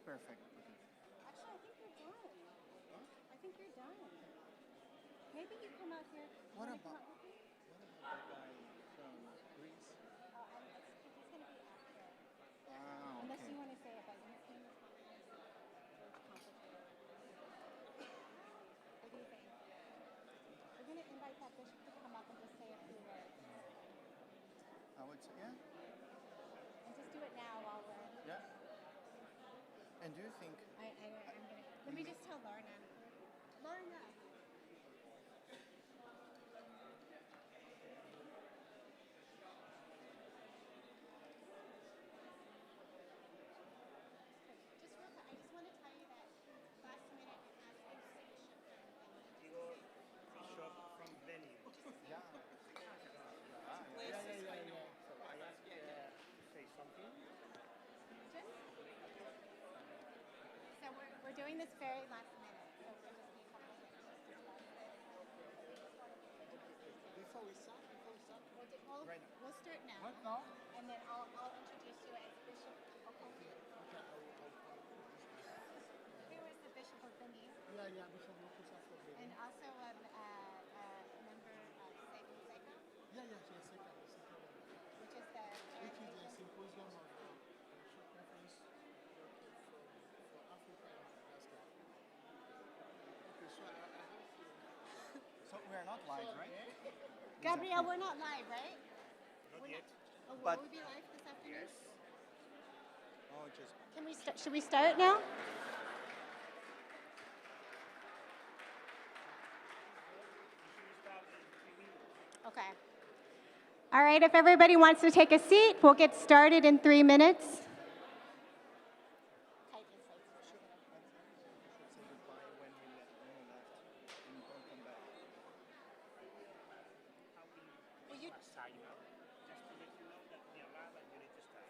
Perfect. Okay. Actually, I think you're done. I think you're done. Maybe you come out here. What Wanna about come out with me? that guy from Greece? He's going to be after. Ah, Unless okay. you want to say it, but he's very complicated. What do you think? We're going to invite that bishop to come up and just say a few words. I would say, yeah, And just do it now while we're... yeah. And do you think I'm going to... Let me just tell Lorna. Lorna! Just real quick, I just want to tell you that last minute asked if Bishop Bishop from Benin. yeah. So I asked to say something. So we're doing this very last minute. So we're just need a couple of minutes. Before we start, Right now. We'll start now. What now? And then I'll introduce you as Bishop Okofi. He was the Bishop of Benin. Yeah, Bishop Lokusa for And also a member of Sega Sega, Yeah, she's second. which is the Which is a symposium of short conference for Africa and Madagascar. Okay, so we are not live, right? Gabrielle, we're not live, right? Not yet. Oh, But- will we be live this afternoon? Yes. Oh, just Can we start? Should we start now? Okay. All right, if everybody wants to take a seat, we'll get started in 3 minutes. say goodbye when we left and don't come back. Will you, Sign up. Just to let you know that we are live and you need to start.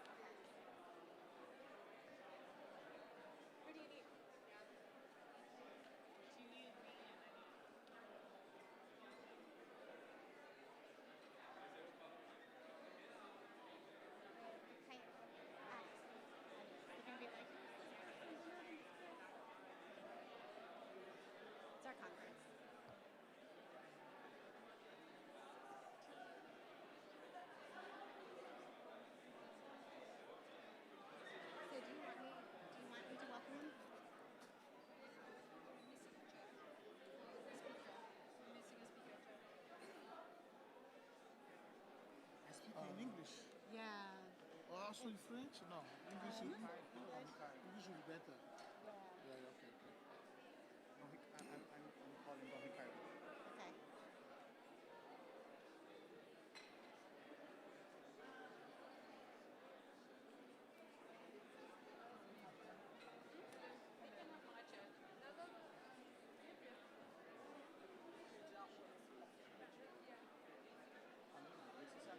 what do you need? It's our conference. So do you want me to welcome him? I speak in English. Yeah. Or also in French? No. English is English is better. Yeah, okay. I'm calling Don Ricardo. Okay.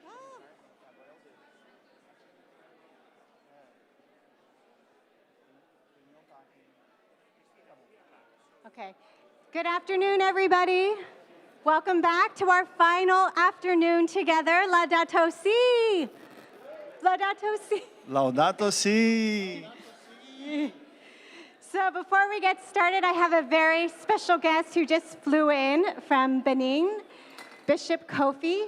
Oh. Okay. Good afternoon, everybody. Welcome back to our final afternoon together. Laudato Si. Laudato Si. Laudato Si. So before we get started, I have a very special guest who just flew in from Benin. Bishop Kofi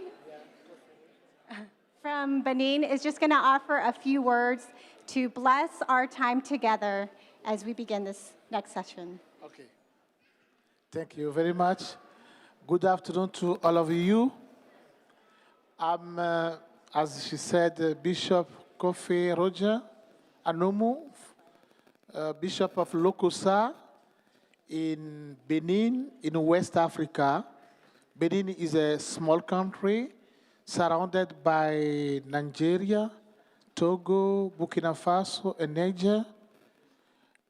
from Benin is just going to offer a few words to bless our time together as we begin this next session. Okay. Thank you very much. Good afternoon to all of you. I'm, as she said, Bishop Kofi Roger Anomu, Bishop of Lokosa in Benin, in West Africa. Benin is a small country surrounded by Nigeria, Togo, Burkina Faso, and Niger.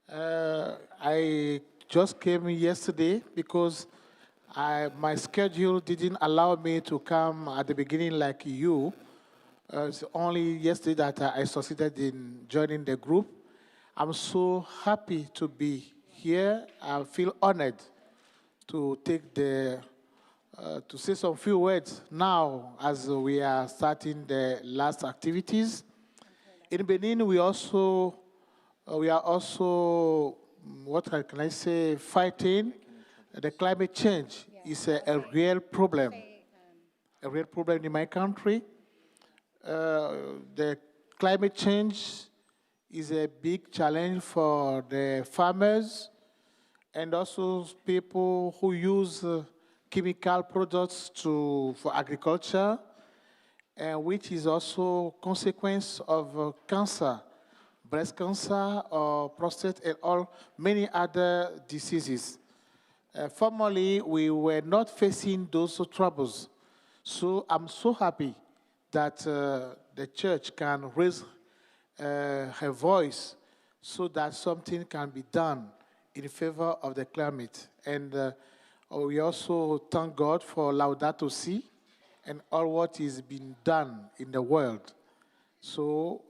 I just came yesterday because my schedule didn't allow me to come at the beginning like you. It's only yesterday that I succeeded in joining the group. I'm so happy to be here. I feel honored to take to say some few words now as we are starting the last activities. In Benin, we also We are also, what can I say, fighting the climate change. Is a real problem, a real problem in my country. The climate change is a big challenge for the farmers and also people who use chemical products for agriculture, and which is also consequence of cancer, breast cancer or prostate and all many other diseases. Formerly, we were not facing those troubles. So I'm so happy that the church can raise her voice so that something can be done in favor of the climate. And we also thank God for Laudato Si and all what is being done in the world. So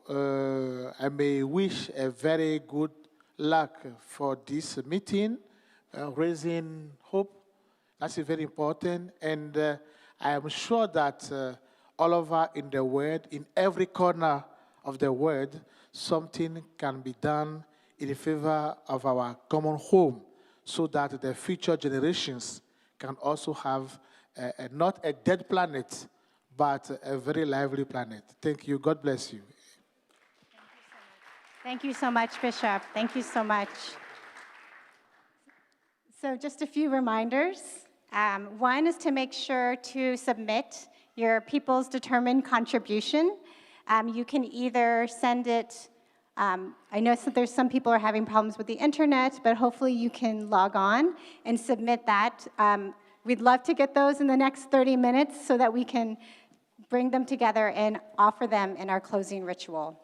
I may wish a very good luck for this meeting, raising hope. That's very important. And I am sure that all over in the world, in every corner of the world, something can be done in favor of our common home so that the future generations can also have not a dead planet, but a very lively planet. Thank you. God bless you. Thank you so much, Bishop. Thank you so much. So just a few reminders. One is to make sure to submit your People's Determined contribution. You can either send it, I know there's some people are having problems with the internet, but hopefully you can log on and submit that. We'd love to get those in the next 30 minutes so that we can bring them together and offer them in our closing ritual.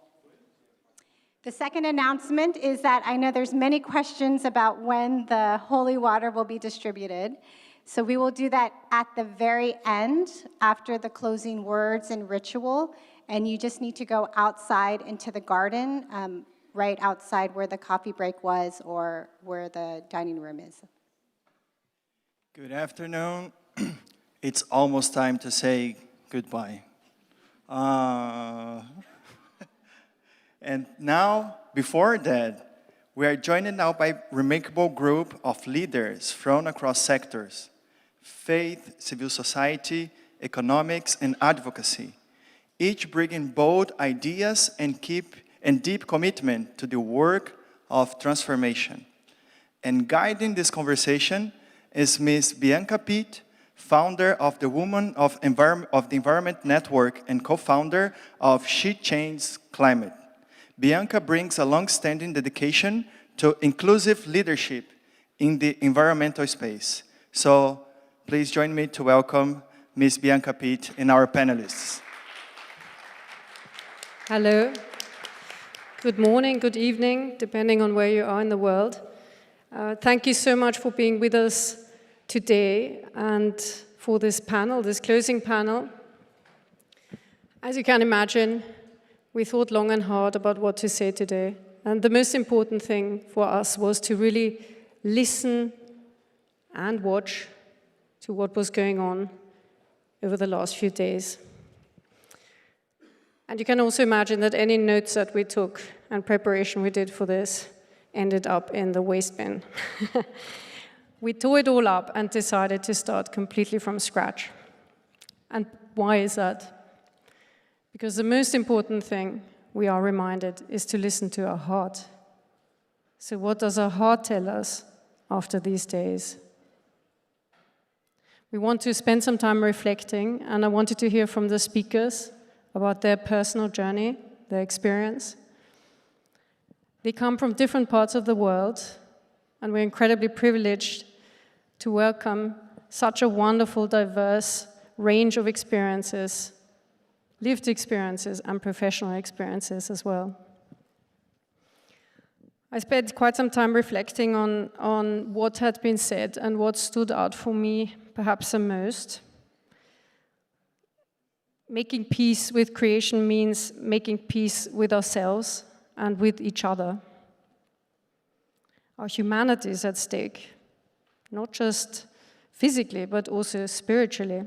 The second announcement is that I know there's many questions about when the holy water will be distributed. So we will do that at the very end, after the closing words and ritual, and you just need to go outside into the garden, right outside where the coffee break was or where the dining room is. Good afternoon. It's almost time to say goodbye. And now, before that, we are joined now by a remarkable group of leaders from across sectors: faith, civil society, economics, and advocacy, each bringing bold ideas and deep commitment to the work of transformation. And guiding this conversation is Ms. Bianca Pitt, founder of the Women of the Environment Network and co-founder of She Changes Climate. Bianca brings a long-standing dedication to inclusive leadership in the environmental space. So please join me to welcome Ms. Bianca Pitt and our panelists. Hello. Good morning, good evening, depending on where you are in the world. Thank you so much for being with us today and for this panel, this closing panel. As you can imagine, we thought long and hard about what to say today. And the most important thing for us was to really listen and watch to what was going on over the last few days. And you can also imagine that any notes that we took and preparation we did for this ended up in the waste bin. We tore it all up and decided to start completely from scratch. And why is that? Because the most important thing, we are reminded, is to listen to our heart. So what does our heart tell us after these days? We want to spend some time reflecting, and I wanted to hear from the speakers about their personal journey, their experience. They come from different parts of the world, and we're incredibly privileged to welcome such a wonderful, diverse range of experiences, lived experiences and professional experiences as well. I spent quite some time reflecting on what had been said and what stood out for me perhaps the most. Making peace with creation means making peace with ourselves and with each other. Our humanity is at stake, not just physically, but also spiritually.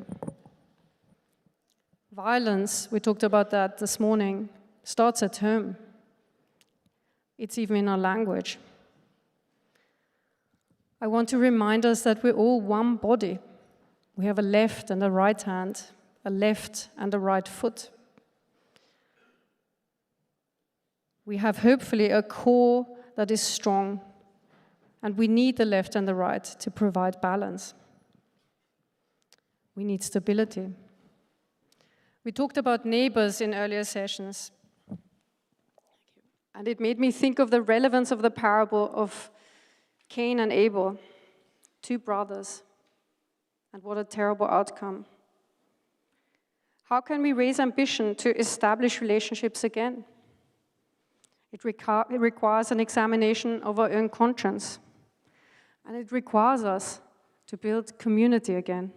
Violence, we talked about that this morning, starts at home. It's even in our language. I want to remind us that we're all one body. We have a left and a right hand, a left and a right foot. We have hopefully a core that is strong, and we need the left and the right to provide balance. We need stability. We talked about neighbors in earlier sessions, and it made me think of the relevance of the parable of Cain and Abel, two brothers, and what a terrible outcome. How can we raise ambition to establish relationships again? It requires an examination of our own conscience, and it requires us to build community again.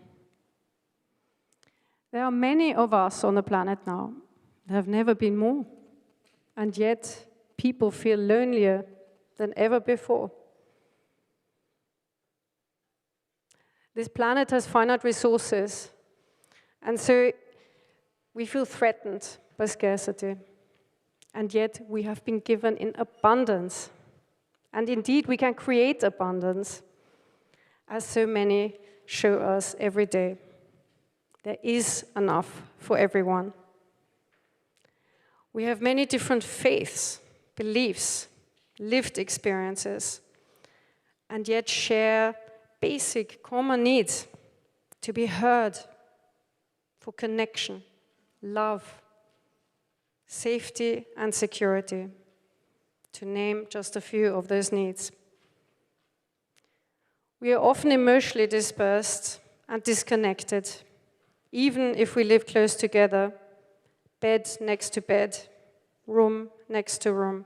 There are many of us on the planet now. There have never been more, and yet people feel lonelier than ever before. This planet has finite resources, and so we feel threatened by scarcity. And yet we have been given in abundance. And indeed, we can create abundance, as so many show us every day. There is enough for everyone. We have many different faiths, beliefs, lived experiences, and yet share basic common needs to be heard, for connection, love, safety, and security, to name just a few of those needs. We are often emotionally dispersed and disconnected, even if we live close together, bed next to bed, room next to room,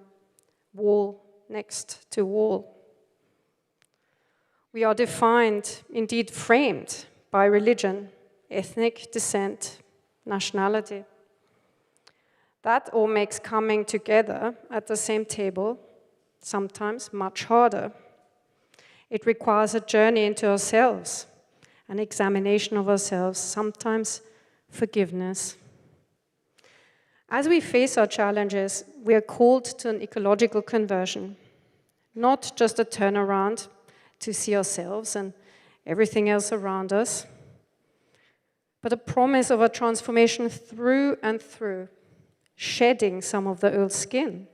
wall next to wall. We are defined, indeed framed, by religion, ethnic descent, nationality. That all makes coming together at the same table sometimes much harder. It requires a journey into ourselves, an examination of ourselves, sometimes forgiveness. As we face our challenges, we are called to an ecological conversion, not just a turnaround to see ourselves and everything else around us, but a promise of a transformation through and through, shedding some of the old skin,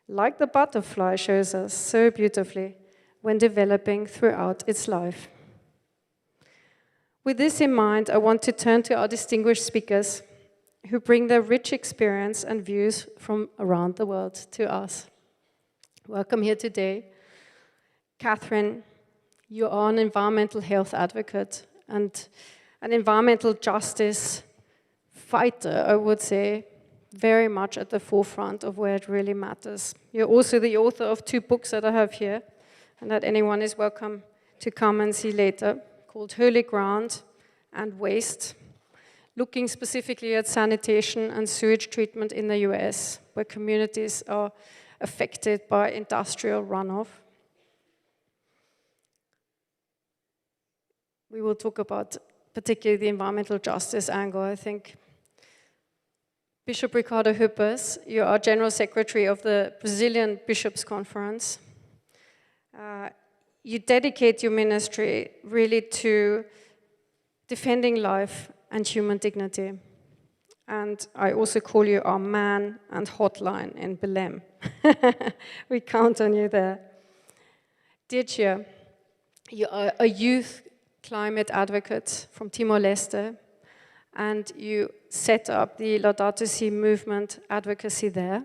like the butterfly shows us so beautifully when developing throughout its life. With this in mind, I want to turn to our distinguished speakers who bring their rich experience and views from around the world to us. Welcome here today. Catherine, you are an environmental health advocate and an environmental justice fighter, I would say, very much at the forefront of where it really matters. You're also the author of 2 books that I have here, and that anyone is welcome to come and see later, called Holy Ground and Waste, looking specifically at sanitation and sewage treatment in the US, where communities are affected by industrial runoff. We will talk about particularly the environmental justice angle, I think. Bishop Ricardo Huppers, you are General Secretary of the Brazilian Bishops' Conference. You dedicate your ministry really to defending life and human dignity. And I also call you our man and hotline in Belém. We count on you there. Dietja, you are a youth climate advocate from Timor-Leste, and you set up the Laudato Si movement advocacy there.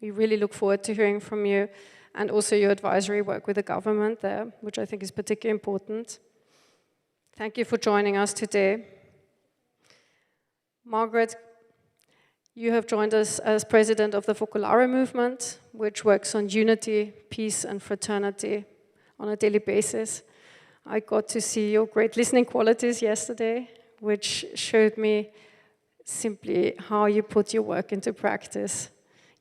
We really look forward to hearing from you, and also your advisory work with the government there, which I think is particularly important. Thank you for joining us today. Margaret, you have joined us as president of the Focolare movement, which works on unity, peace, and fraternity on a daily basis. I got to see your great listening qualities yesterday, which showed me simply how you put your work into practice,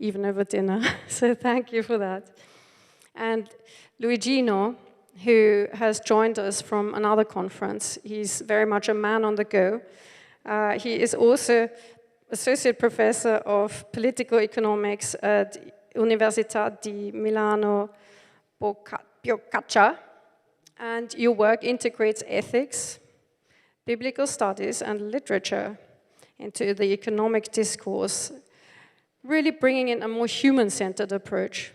even over dinner. So thank you for that. And Luigino, who has joined us from another conference, he's very much a man on the go. He is also associate professor of political economics at Università di Milano Boccaccia, and your work integrates ethics, biblical studies, and literature into the economic discourse, really bringing in a more human-centered approach.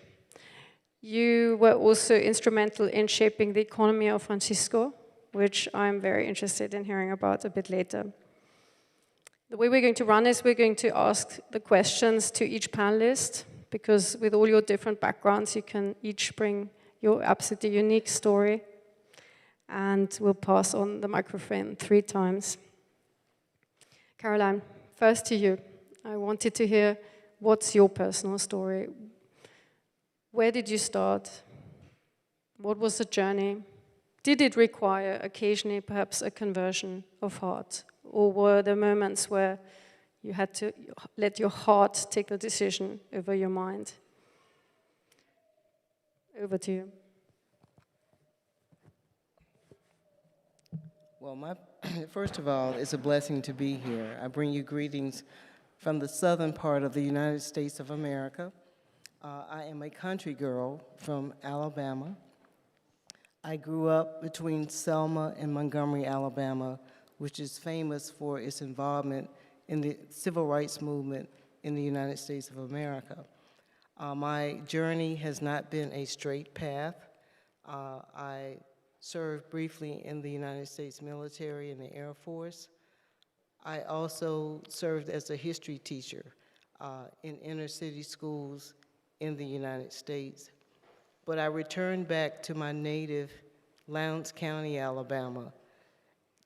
You were also instrumental in shaping the economy of Francisco, which I'm very interested in hearing about a bit later. The way we're going to run is we're going to ask the questions to each panelist, because with all your different backgrounds, you can each bring your absolutely unique story, and we'll pass on the microphone 3 times. Caroline, first to you. I wanted to hear what's your personal story. Where did you start? What was the journey? Did it require occasionally perhaps a conversion of heart? Or were there moments where you had to let your heart take the decision over your mind? Over to you. Well, first of all, it's a blessing to be here. I bring you greetings from the southern part of the United States of America. I am a country girl from Alabama. I grew up between Selma and Montgomery, Alabama, which is famous for its involvement in the civil rights movement in the United States of America. My journey has not been a straight path. I served briefly in the United States military and the Air Force. I also served as a history teacher in inner city schools in the United States. But I returned back to my native Lowndes County, Alabama,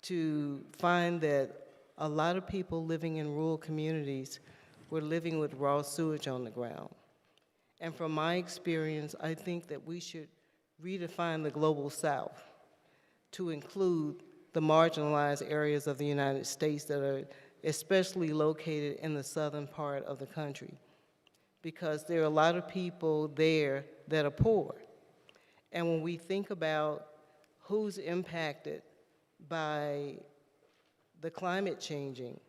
to find that a lot of people living in rural communities were living with raw sewage on the ground. And from my experience, I think that we should redefine the global South to include the marginalized areas of the United States that are especially located in the southern part of the country, because there are a lot of people there that are poor. And when we think about who's impacted by the climate changing,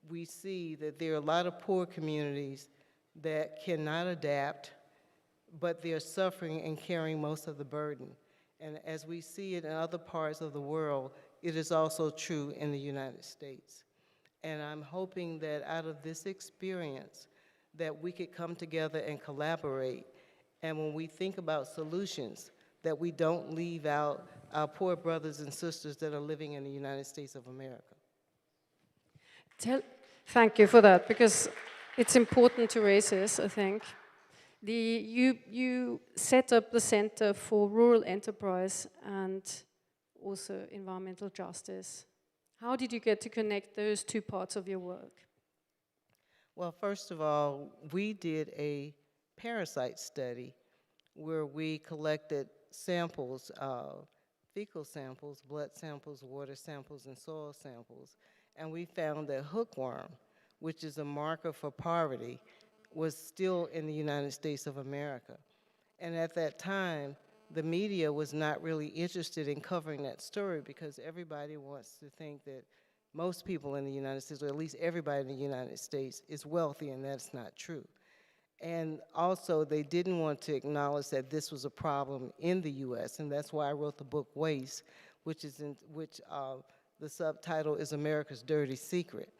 we see that there are a lot of poor communities that cannot adapt, but they're suffering and carrying most of the burden. And as we see it in other parts of the world, it is also true in the United States. And I'm hoping that out of this experience, that we could come together and collaborate. And when we think about solutions, that we don't leave out our poor brothers and sisters that are living in the United States of America. Thank you for that, because it's important to raise this, I think. You set up the Center for Rural Enterprise and also Environmental Justice. How did you get to connect those 2 parts of your work? Well, first of all, we did a parasite study where we collected samples, fecal samples, blood samples, water samples, and soil samples, and we found that hookworm, which is a marker for poverty, was still in the United States of America. And at that time, the media was not really interested in covering that story because everybody wants to think that most people in the United States, or at least everybody in the United States, is wealthy, and that's not true. And also, they didn't want to acknowledge that this was a problem in the U.S., and that's why I wrote the book Waste, which the subtitle is America's Dirty Secret,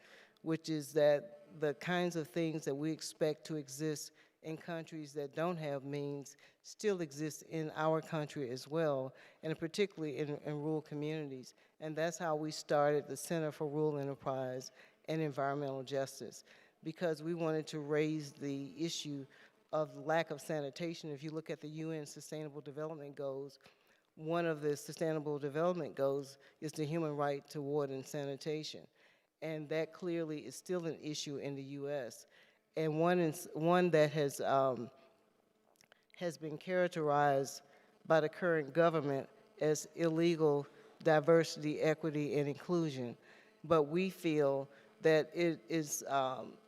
which is that the kinds of things that we expect to exist in countries that don't have means still exist in our country as well, and particularly in rural communities. And that's how we started the Center for Rural Enterprise and Environmental Justice, because we wanted to raise the issue of lack of sanitation. If you look at the UN Sustainable Development Goals, one of the Sustainable Development Goals is the human right to water and sanitation. And that clearly is still an issue in the U.S. And one that has been characterized by the current government as illegal diversity, equity, and inclusion. But we feel that it is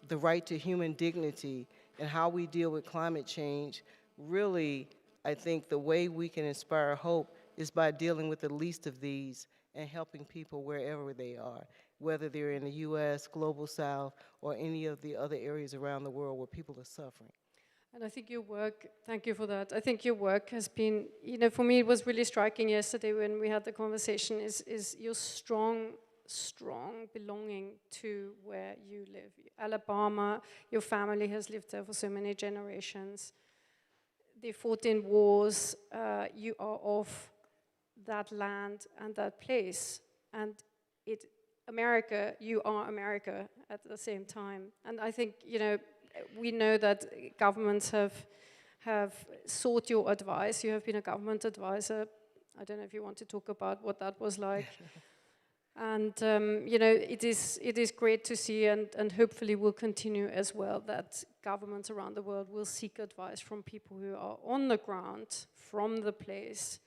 the right to human dignity and how we deal with climate change. Really, I think the way we can inspire hope is by dealing with the least of these and helping people wherever they are, whether they're in the U.S., Global South, or any of the other areas around the world where people are suffering. And I think your work, thank you for that. I think your work has been, for me it was really striking yesterday when we had the conversation, is your strong belonging to where you live. Alabama, your family has lived there for so many generations. They fought in wars, you are of that land and that place. And America, you are America at the same time. And I think, we know that governments have sought your advice. You have been a government advisor. I don't know if you want to talk about what that was like. And, it is great to see, and hopefully will continue as well, that governments around the world will seek advice from people who are on the ground, from the place,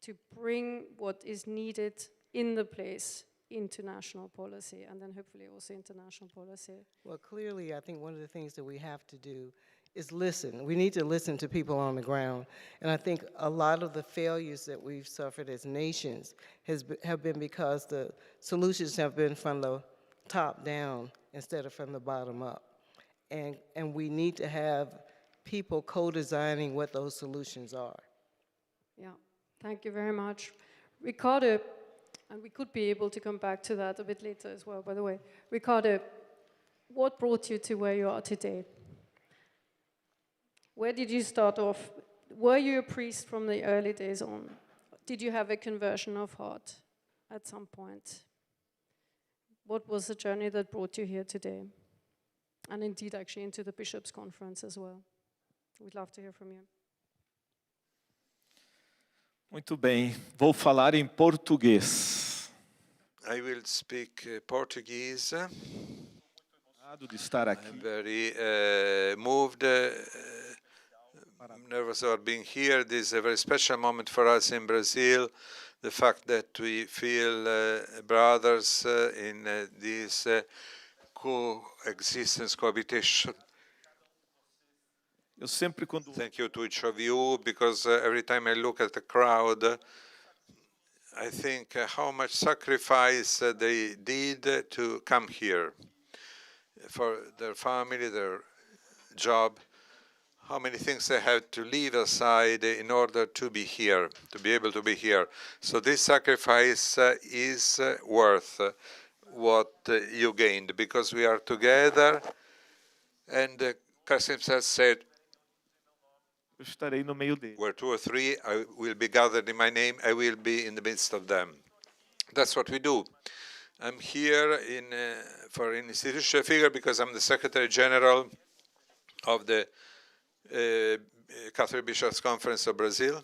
to bring what is needed in the place into national policy, and then hopefully also international policy. Well, clearly, I think one of the things that we have to do is listen. We need to listen to people on the ground. And I think a lot of the failures that we've suffered as nations have been because the solutions have been from the top down instead of from the bottom up. And we need to have people co-designing what those solutions are. Yeah, thank you very much. Ricardo, and we could be able to come back to that a bit later as well, by the way. Ricardo, what brought you to where you are today? Where did you start off? Were you a priest from the early days on? Did you have a conversion of heart at some point? What was the journey that brought you here today? And indeed, actually, into the Bishops' Conference as well. We'd love to hear from you. Muito bem, vou falar em português. I will speak Portuguese. De estar aqui. I'm very moved, nervous about being here. This is a very special moment for us in Brazil. The fact that we feel brothers in this coexistence, cohabitation. Thank you to each of you, because every time I look at the crowd, I think how much sacrifice they did to come here for their family, their job, how many things they had to leave aside in order to be here, to be able to be here. So this sacrifice is worth what you gained, because we are together, and Christ himself said, where two or three will be gathered in my name, I will be in the midst of them. That's what we do. I'm here for an institutional figure because I'm the Secretary General of the Catholic Bishops' Conference of Brazil.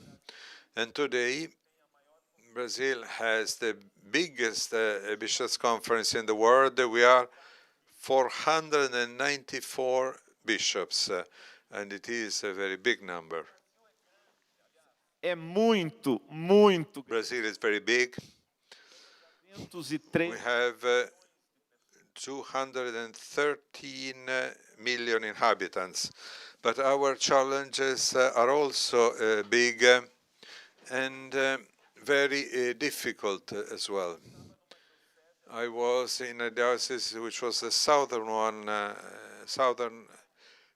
And today, Brazil has the biggest Bishops' Conference in the world. We are 494 bishops. And it is a very big number. É muito, muito. Brazil is very big. We have 213 million inhabitants. But our challenges are also big and very difficult as well. I was in a diocese which was the southern one,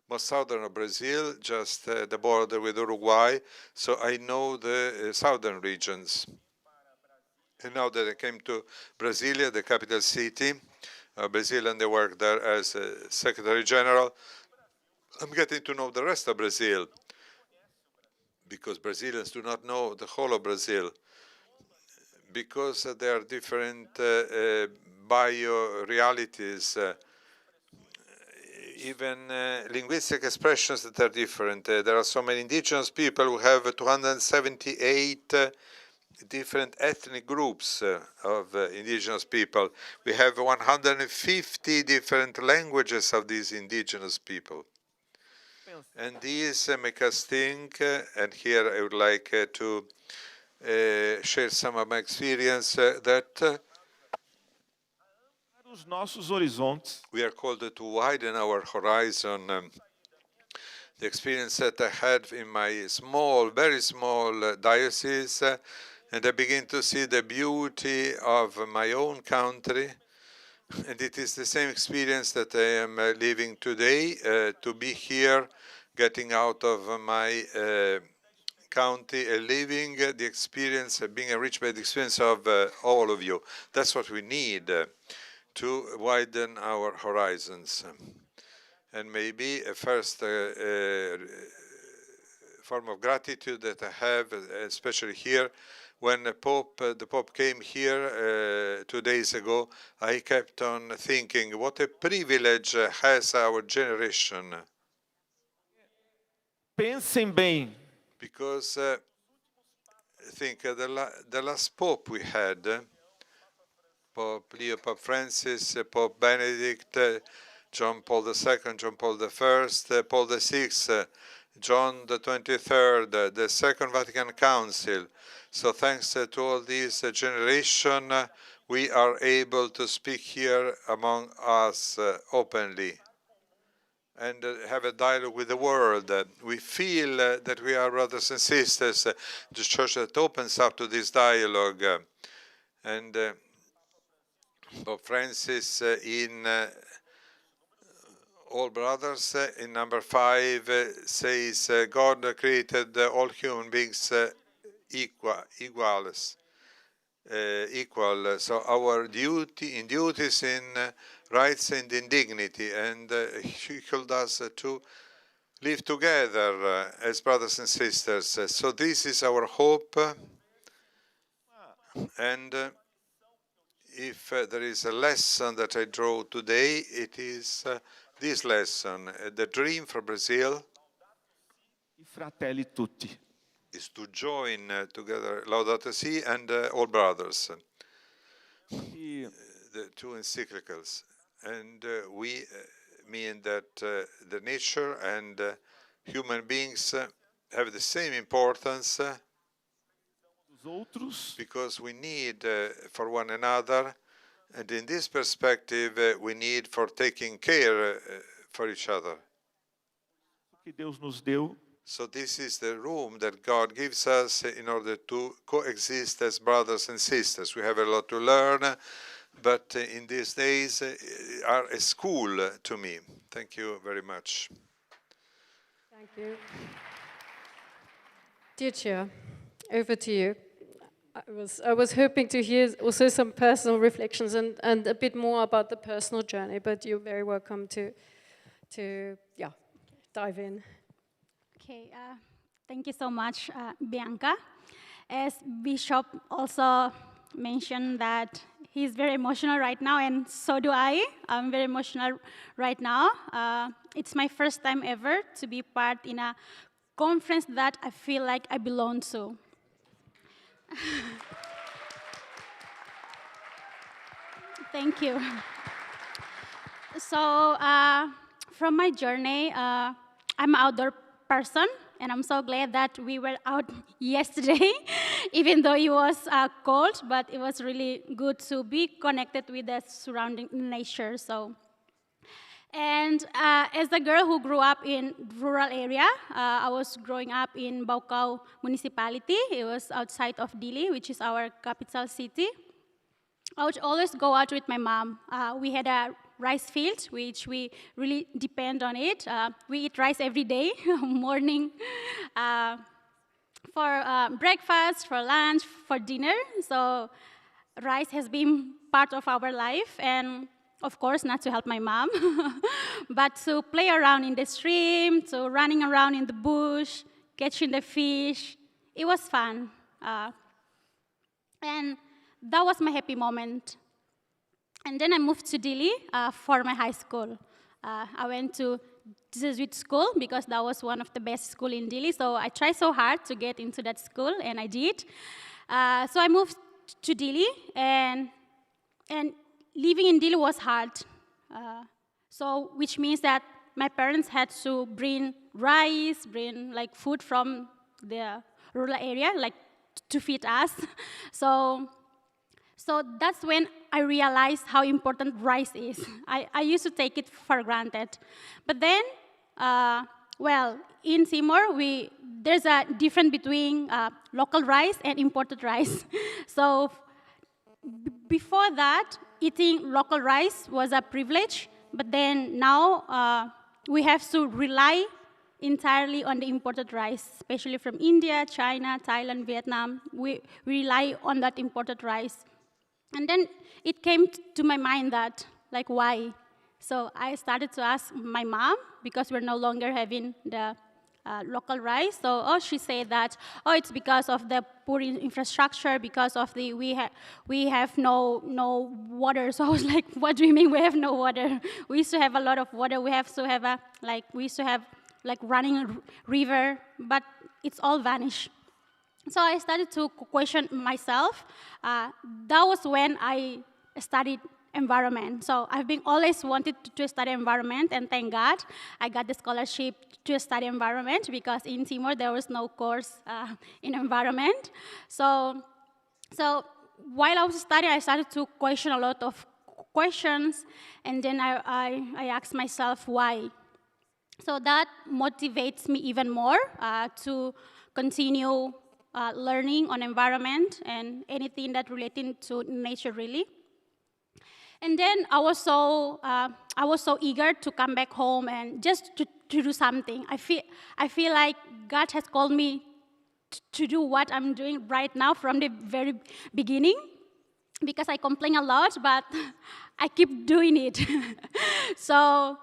most southern of Brazil, just the border with Uruguay, so I know the southern regions. And now that I came to Brasilia, the capital city of Brazil, and I work there as a Secretary General, I'm getting to know the rest of Brazil, because Brazilians do not know the whole of Brazil, because there are different bio-realities, even linguistic expressions that are different. There are so many indigenous people who have 278 different ethnic groups of indigenous people. We have 150 different languages of these indigenous people. And these make us think, and here I would like to share some of my experience, that we are called to widen our horizon. The experience that I had in my small, very small diocese, and I begin to see the beauty of my own country. And it is the same experience that I am living today, to be here getting out of my county and living the experience, being enriched by the experience of all of you. That's what we need to widen our horizons. And maybe a first form of gratitude that I have, especially here, when the Pope came here 2 days ago, I kept on thinking, what a privilege has our generation. Pensem bem. Because I think the last Pope we had, Pope Leo, Pope Francis, Pope Benedict, John Paul II, John Paul I, Paul VI, John the 23rd, the Second Vatican Council. So thanks to all these generation, we are able to speak here among us openly and have a dialogue with the world. We feel that we are brothers and sisters, the church that opens up to this dialogue. And Pope Francis in All Brothers, in number 5, says, God created all human beings equal. So our duties in rights and in dignity, and he called us to live together as brothers and sisters. So this is our hope, and if there is a lesson that I draw today, it is this lesson. The dream for Brazil E fratelli tutti. is to join together Laudato Si and All Brothers, E the two encyclicals. And we mean that the nature and human beings have the same importance os outros, because we need for one another, and in this perspective we need for taking care for each other. que Deus nos deu, So this is the room that God gives us in order to coexist as brothers and sisters. We have a lot to learn, but in these days are a school to me. Thank you very much. Thank you. Dear Chair, over to you. I was hoping to hear also some personal reflections and a bit more about the personal journey, but you're very welcome to dive in. Okay, thank you so much, Bianca. As Bishop also mentioned that he's very emotional right now, and so do I. I'm very emotional right now. It's my first time ever to be part in a conference that I feel like I belong to. Thank you. So, from my journey, I'm an outdoor person, and I'm so glad that we were out yesterday, even though it was cold, but it was really good to be connected with the surrounding nature. So, and as a girl who grew up in rural area, I was growing up in Baucau municipality. It was outside of Dili, which is our capital city. I would always go out with my mom. We had a rice field, which we really depend on it. We eat rice every day, morning, for breakfast, for lunch, for dinner. So rice has been part of our life, and of course, not to help my mom, but to play around in the stream, to running around in the bush, catching the fish. It was fun. And that was my happy moment. And then I moved to Dili for my high school. I went to Jesuit school because that was one of the best schools in Dili. So I tried so hard to get into that school, and I did. So I moved to Dili, and living in Dili was hard. So which means that my parents had to bring rice, bring like food from the rural area, like to feed us. So that's when I realized how important rice is. I used to take it for granted. But then, well, in Timor, there's a difference between local rice and imported rice. So before that, eating local rice was a privilege. But then now, we have to rely entirely on the imported rice, especially from India, China, Thailand, Vietnam. We rely on that imported rice. And then it came to my mind that, like, why? So I started to ask my mom, because we're no longer having the local rice. So, she said that, it's because of the poor infrastructure, because of the, we have no water. So I was like, what do you mean we have no water? We used to have a lot of water. We used to have running river, but it's all vanished. So I started to question myself. That was when I studied environment. So I've been always wanted to study environment, and thank God I got the scholarship to study environment, because in Timor there was no course in environment. So while I was studying, I started to question a lot of questions, and then I asked myself why. So that motivates me even more to continue learning on environment and anything that relating to nature, really. And then I was so eager to come back home and just to do something. I feel like God has called me to do what I'm doing right now from the very beginning, because I complain a lot, but I keep doing it. So,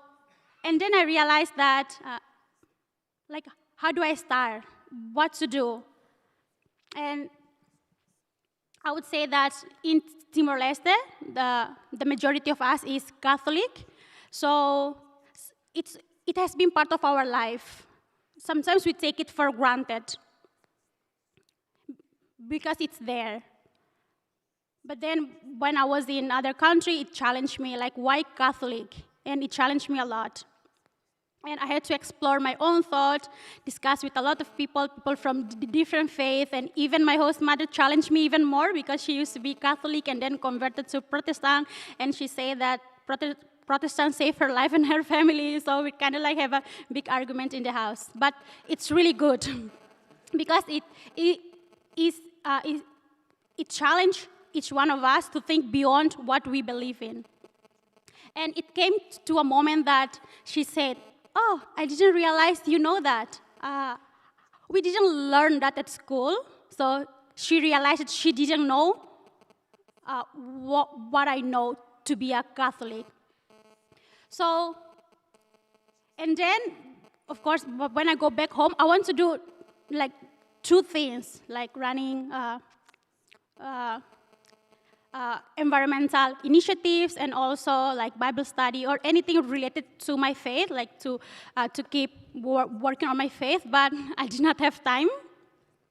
and then I realized that, how do I start? What to do? And I would say that in Timor-Leste, the majority of us is Catholic, so it has been part of our life. Sometimes we take it for granted because it's there. But then when I was in other country, it challenged me, like, why Catholic? And it challenged me a lot. And I had to explore my own thought, discuss with a lot of people from different faiths, and even my host mother challenged me even more, because she used to be Catholic and then converted to Protestant, and she said that Protestant saved her life and her family, so we kind of like have a big argument in the house. But it's really good, because it challenged each one of us to think beyond what we believe in. And it came to a moment that she said, I didn't realize you know that. We didn't learn that at school. So she realized that she didn't know what I know to be a Catholic. So, and then, of course, when I go back home, I want to do like 2 things, like running environmental initiatives, and also like Bible study or anything related to my faith, like to keep working on my faith, but I did not have time.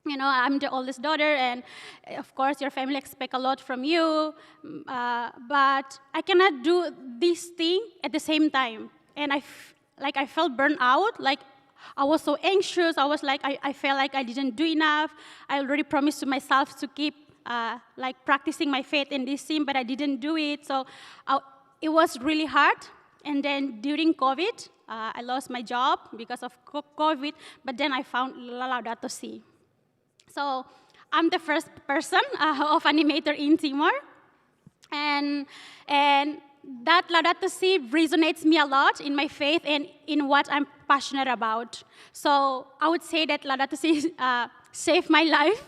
You know, I'm the oldest daughter, and of course your family expect a lot from you, but I cannot do this thing at the same time. And I felt burned out, like I was so anxious. I was like, I felt like I didn't do enough. I already promised to myself to keep like practicing my faith in this scene, but I didn't do it. So it was really hard. And then during COVID, I lost my job because of COVID, but then I found Laudato Si. So I'm the first person of animator in Timor, and that Laudato Si resonates me a lot in my faith and in what I'm passionate about. So I would say that Laudato Si saved my life,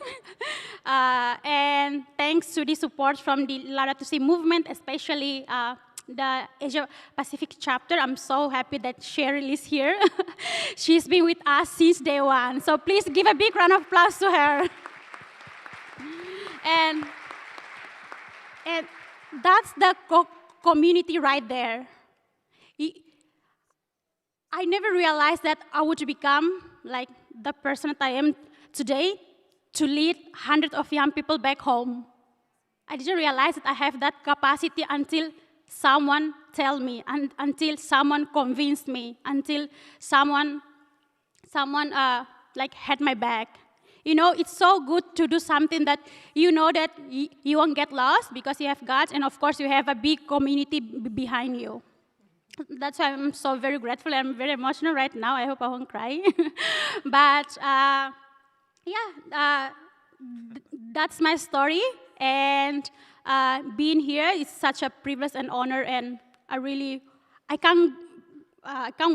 and thanks to the support from the Laudato Si movement, especially the Asia Pacific chapter, I'm so happy that Cheryl is here. She's been with us since day one, so please give a big round of applause to her. And that's the community right there. I never realized that I would become like the person that I am today, to lead hundreds of young people back home. I didn't realize that I have that capacity until someone tell me, and until someone convinced me, until someone like had my back. You know, it's so good to do something that you know that you won't get lost because you have God, and of course you have a big community behind you. That's why I'm so very grateful. I'm very emotional right now. I hope I won't cry. But that's my story, and being here is such a privilege and honor, and I can't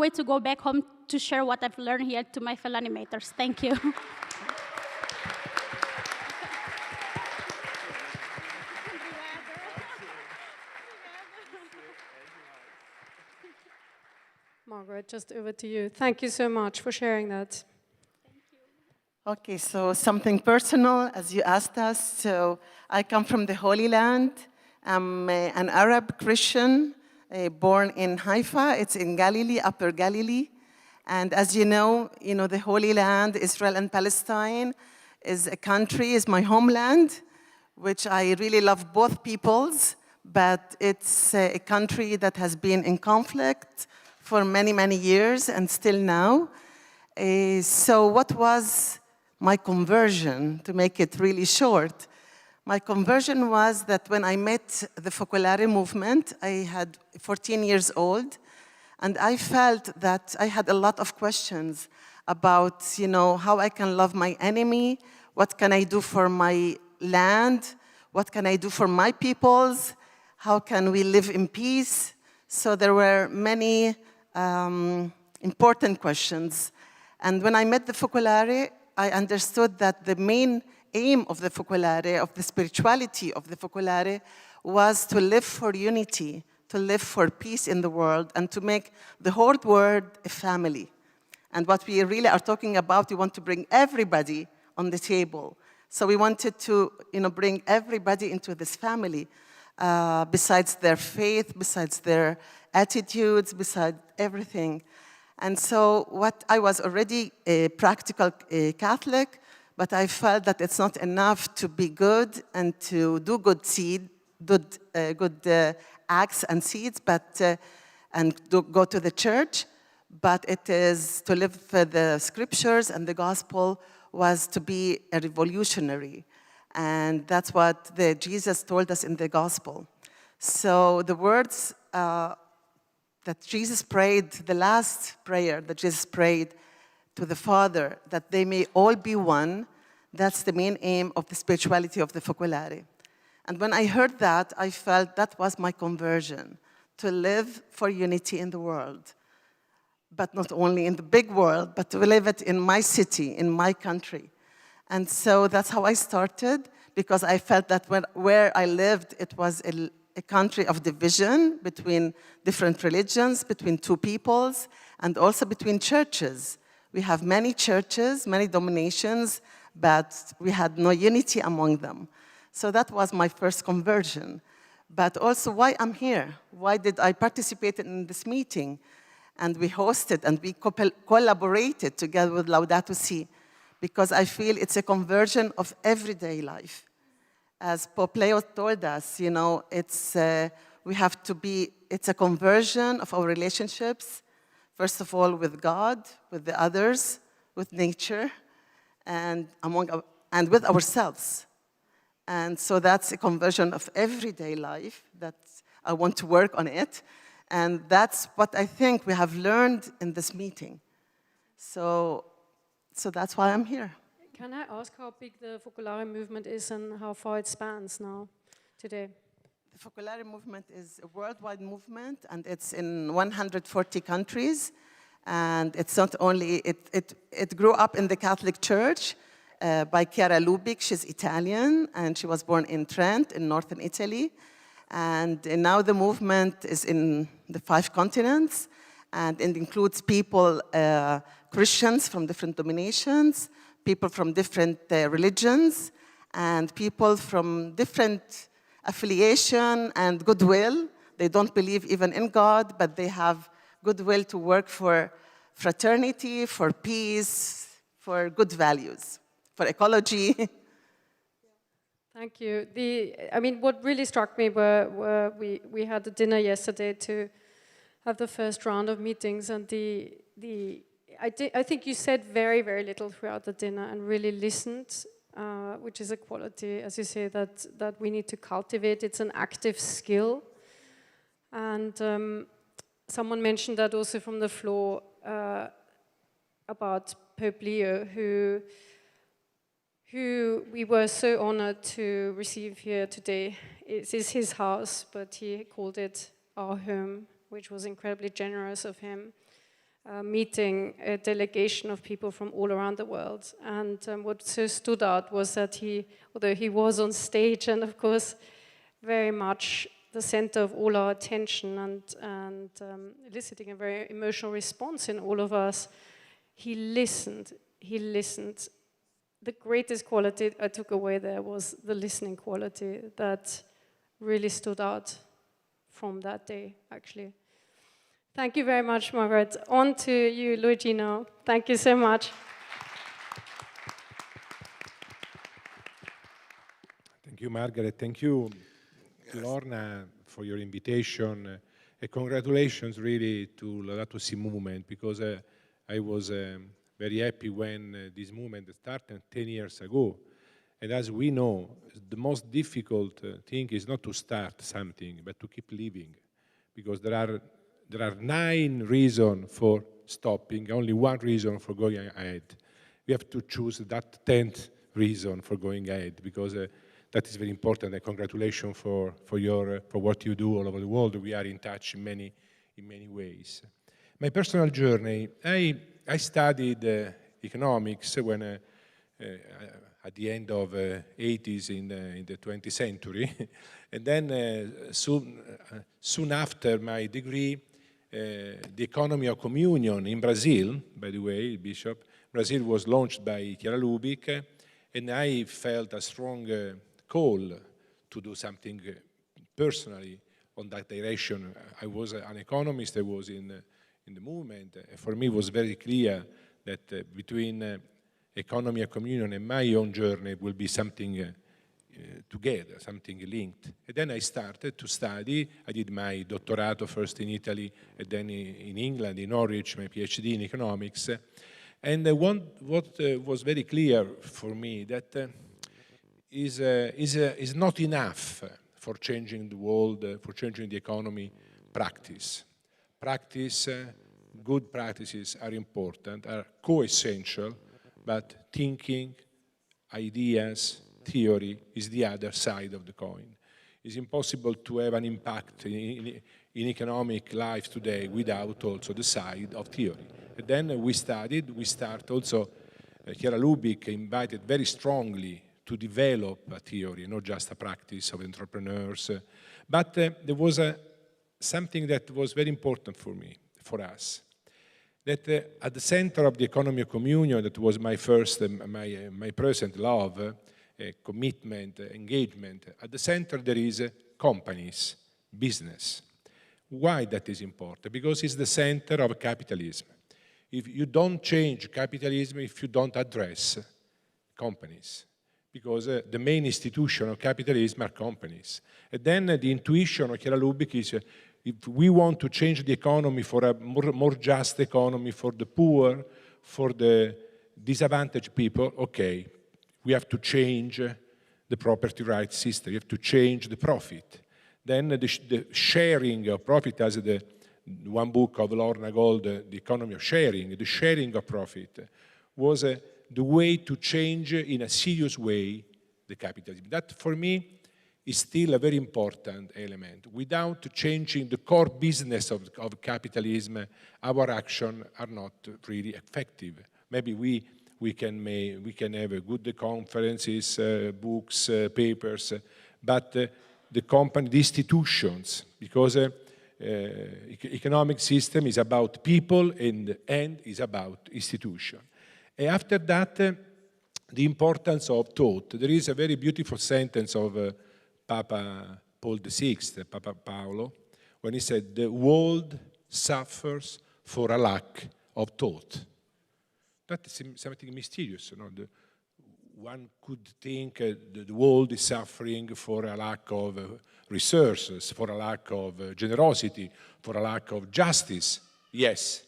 wait to go back home to share what I've learned here to my fellow animators. Thank you. Margaret, just over to you. Thank you so much for sharing that. Okay, so something personal, as you asked us. So I come from the Holy Land. I'm an Arab Christian, born in Haifa. It's in Galilee, Upper Galilee. And as you know, the Holy Land, Israel and Palestine, is a country, is my homeland, which I really love both peoples, but it's a country that has been in conflict for many, many years and still now. So what was my conversion, to make it really short? My conversion was that when I met the Focolare movement, I had 14 years old, and I felt that I had a lot of questions about, how I can love my enemy, what can I do for my land, what can I do for my peoples, how can we live in peace? So there were many important questions. And when I met the Focolare, I understood that the main aim of the Focolare, of the spirituality of the Focolare, was to live for unity, to live for peace in the world, and to make the whole world a family. And what we really are talking about, we want to bring everybody on the table. So we wanted to, bring everybody into this family, besides their faith, besides their attitudes, besides everything. And so I was already a practical Catholic, but I felt that it's not enough to be good and to do good acts and seeds, and go to the church, but it is to live for the scriptures, and the gospel was to be a revolutionary. And that's what Jesus told us in the gospel. So the words that Jesus prayed, the last prayer that Jesus prayed to the Father, that they may all be one, that's the main aim of the spirituality of the Focolare. And when I heard that, I felt that was my conversion, to live for unity in the world. But not only in the big world, but to live it in my city, in my country. And so that's how I started, because I felt that where I lived, it was a country of division between different religions, between two peoples, and also between churches. We have many churches, many denominations, but we had no unity among them. So that was my first conversion. But also why I'm here. Why did I participate in this meeting? And we hosted and we collaborated together with Laudato Si, because I feel it's a conversion of everyday life. As Pope Leo told us, it's a conversion of our relationships, first of all with God, with the others, with nature, and with ourselves. And so that's a conversion of everyday life that I want to work on it. And that's what I think we have learned in this meeting. So that's why I'm here. Can I ask how big the Focolare movement is and how far it spans now, today? The Focolare movement is a worldwide movement, and it's in 140 countries. And it's not only, it grew up in the Catholic Church by Chiara Lubick. She's Italian, and she was born in Trent, in northern Italy. And now the movement is in the 5 continents, and it includes people, Christians from different denominations, people from different religions, and people from different affiliation and goodwill. They don't believe even in God, but they have goodwill to work for fraternity, for peace, for good values, for ecology. Thank you. What really struck me were we had a dinner yesterday to have the first round of meetings, and I think you said very, very little throughout the dinner and really listened, which is a quality, as you say, that we need to cultivate. It's an active skill. And someone mentioned that also from the floor about Pope Leo, who we were so honored to receive here today. It is his house, but he called it our home, which was incredibly generous of him. meeting a delegation of people from all around the world. And what so stood out was that although he was on stage and of course very much the center of all our attention and eliciting a very emotional response in all of us, he listened. The greatest quality I took away there was the listening quality that really stood out from that day, actually. Thank you very much, Margaret. On to you, Luigi, now. Thank you so much. Thank you, Margaret. Thank you, Lorna, for your invitation. And congratulations, really, to Laudato Si movement, because I was very happy when this movement started 10 years ago. And as we know, the most difficult thing is not to start something, but to keep living, because there are 9 reasons for stopping, only 1 reason for going ahead. We have to choose that 10th reason for going ahead, because that is very important. And congratulations for what you do all over the world. We are in touch in many ways. My personal journey, I studied economics when at the end of 80s in the 20th century, and then soon after my degree, the economy of communion in Brazil, by the way, Bishop, Brazil was launched by Chiara Lubich, and I felt a strong call to do something personally on that direction. I was an economist, I was in the movement. For me, it was very clear that between economy of communion and my own journey will be something together, something linked. And then I started to study. I did my doctorato first in Italy, and then in England, in Norwich, my PhD in economics. And what was very clear for me that is not enough for changing the world, for changing the economy, practice. Good practices are important, are co-essential, but thinking, ideas, theory is the other side of the coin. It's impossible to have an impact in economic life today without also the side of theory. And then we start also, Chiara Lubich invited very strongly to develop a theory, not just a practice of entrepreneurs. But there was something that was very important for us, that at the center of the economy of communion, that was my first, my present love, commitment, engagement. At the center there is companies, business. Why that is important? Because it's the center of capitalism. If you don't change capitalism, if you don't address companies, because the main institution of capitalism are companies. And then the intuition of Chiara Lubich is if we want to change the economy for a more just economy for the poor, for the disadvantaged people, okay, we have to change the property rights system. We have to change the profit. Then the sharing of profit, as the one book of Lorna Gold, The Economy of Sharing, the sharing of profit was the way to change in a serious way the capitalism. That, for me, is still a very important element. Without changing the core business of capitalism, our actions are not really effective. Maybe we can have good conferences, books, papers, but the institutions, because economic system is about people and is about institution. And after that, the importance of thought. There is a very beautiful sentence of Papa Paul VI, Papa Paolo, when he said, the world suffers for a lack of thought. That is something mysterious. One could think the world is suffering for a lack of resources, for a lack of generosity, for a lack of justice, yes,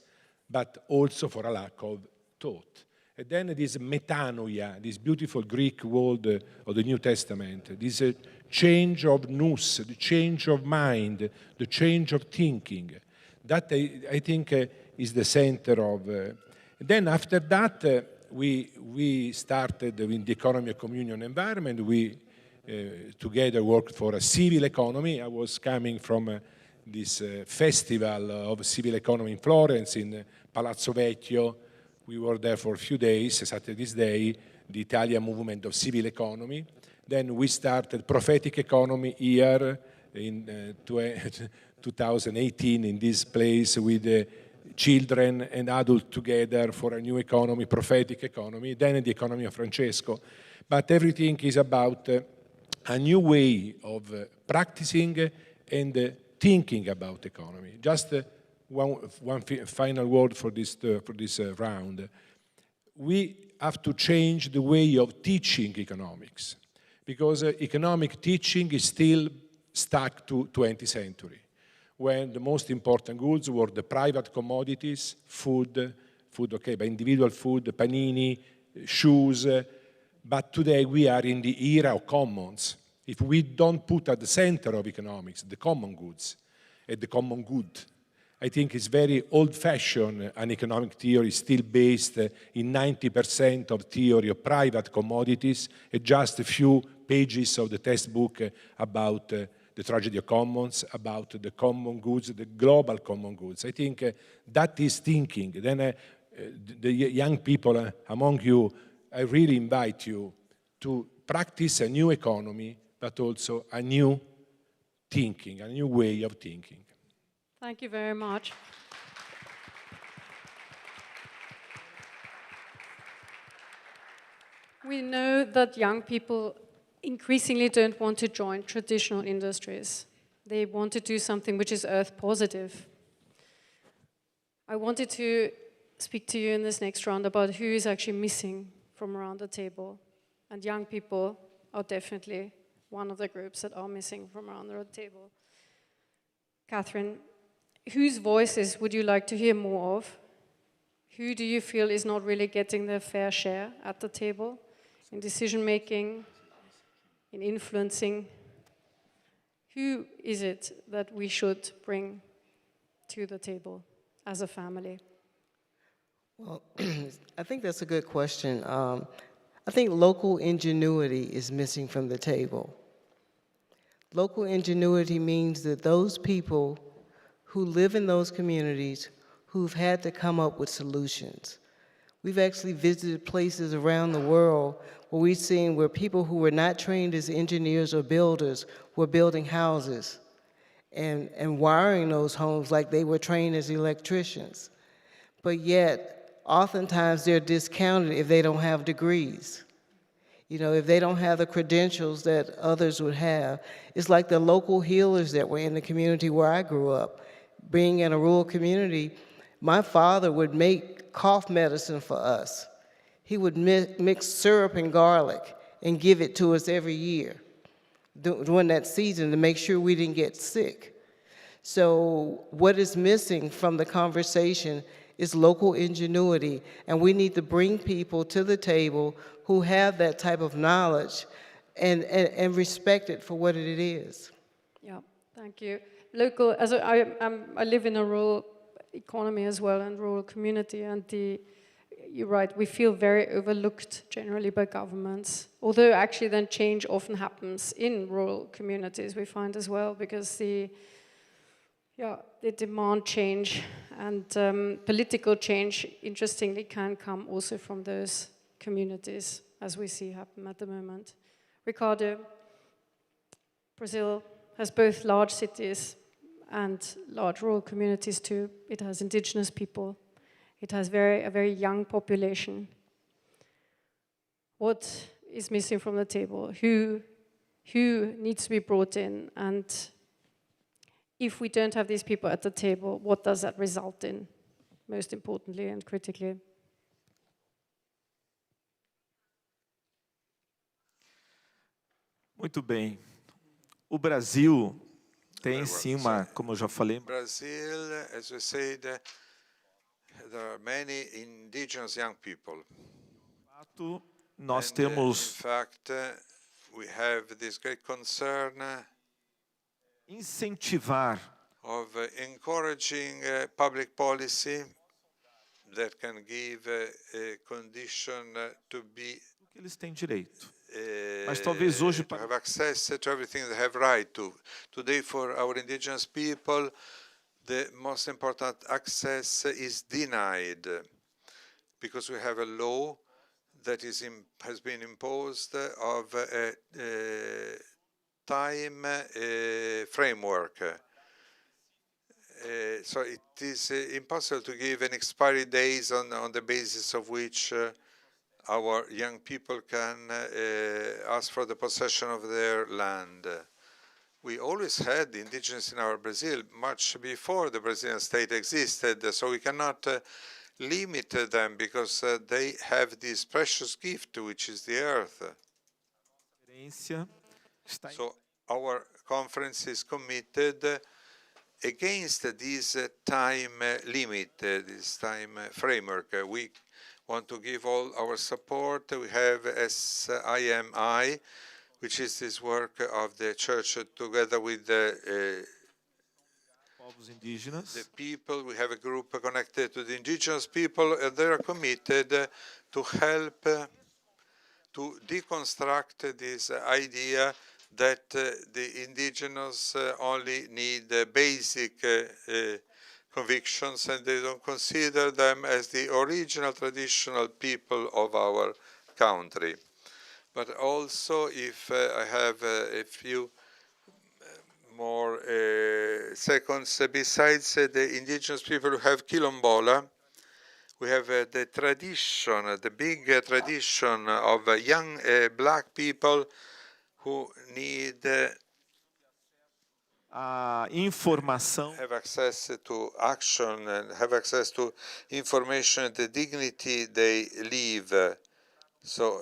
but also for a lack of thought. And then this metanoia, this beautiful Greek word of the New Testament, this change of nous, the change of mind, the change of thinking. That I think is the center of. Then after that, we started in the economy of communion environment. We together worked for a civil economy. I was coming from festival of civil economy in Florence, in Palazzo Vecchio. We were there for a few days, Saturday this day, the Italian movement of civil economy. Then we started prophetic economy here in 2018 in this place with children and adults together for a new economy, prophetic economy, then the economy of Francesco. But everything is about a new way of practicing and thinking about economy. Just one final word for this round. We have to change the way of teaching economics, because economic teaching is still stuck to 20th century, when the most important goods were the private commodities, food, okay, but individual food, panini, shoes, but today we are in the era of commons. If we don't put at the center of economics the common goods and the common good, I think it's very old-fashioned. An economic theory still based in 90% of theory of private commodities and just a few pages of the textbook about the tragedy of commons, about the common goods, the global common goods. I think that is thinking. Then the young people among you, I really invite you to practice a new economy, but also a new thinking, a new way of thinking. Thank you very much. We know that young people increasingly don't want to join traditional industries. They want to do something which is earth positive. I wanted to speak to you in this next round about who is actually missing from around the table. And young people are definitely one of the groups that are missing from around the table. Catherine, whose voices would you like to hear more of? Who do you feel is not really getting their fair share at the table in decision making, in influencing? Who is it that we should bring to the table as a family? Well, I think that's a good question. I think local ingenuity is missing from the table. Local ingenuity means that those people who live in those communities who've had to come up with solutions. We've actually visited places around the world where we've seen where people who were not trained as engineers or builders were building houses and wiring those homes like they were trained as electricians. But yet, oftentimes they're discounted if they don't have degrees. You know, if they don't have the credentials that others would have. It's like the local healers that were in the community where I grew up. Being in a rural community, my father would make cough medicine for us. He would mix syrup and garlic and give it to us every year during that season to make sure we didn't get sick. So what is missing from the conversation is local ingenuity, and we need to bring people to the table who have that type of knowledge and respect it for what it is. Yeah, thank you. Local, as I live in a rural economy as well, and rural community, and you're right, we feel very overlooked generally by governments, although actually then change often happens in rural communities, we find as well, because the demand change and political change, interestingly, can come also from those communities, as we see happen at the moment. Ricardo, Brazil has both large cities and large rural communities too. It has indigenous people. It has a very young population. What is missing from the table? Who needs to be brought in? And if we don't have these people at the table, what does that result in, most importantly and critically? Muito bem. O Brasil tem sim uma, como eu já falei, Brazil, as we said, there are many indigenous young people. Nós In temos fact, we have this great concern incentivar of encouraging public policy that can give a condition to be que eles têm direito. Mas talvez hoje to have access to everything they have right to. Today, for our indigenous people, the most important access is denied because we have a law that has been imposed of a time framework. So it is impossible to give an expiry days on the basis of which our young people can ask for the possession of their land. We always had indigenous in our Brazil much before the Brazilian state existed, so we cannot limit them because they have this precious gift, which is the earth. So our conference is committed against this time limit, this time framework. We want to give all our support. We have SIMI, which is this work of the church together with the people. We have a group connected to the indigenous people, and they are committed to help to deconstruct this idea that the indigenous only need basic convictions, and they don't consider them as the original traditional people of our country. But also, if I have a few more seconds, besides the indigenous people who have Quilombola, we have the tradition, the big tradition of young black people who need informação, have access to action and have access to information and the dignity they live. So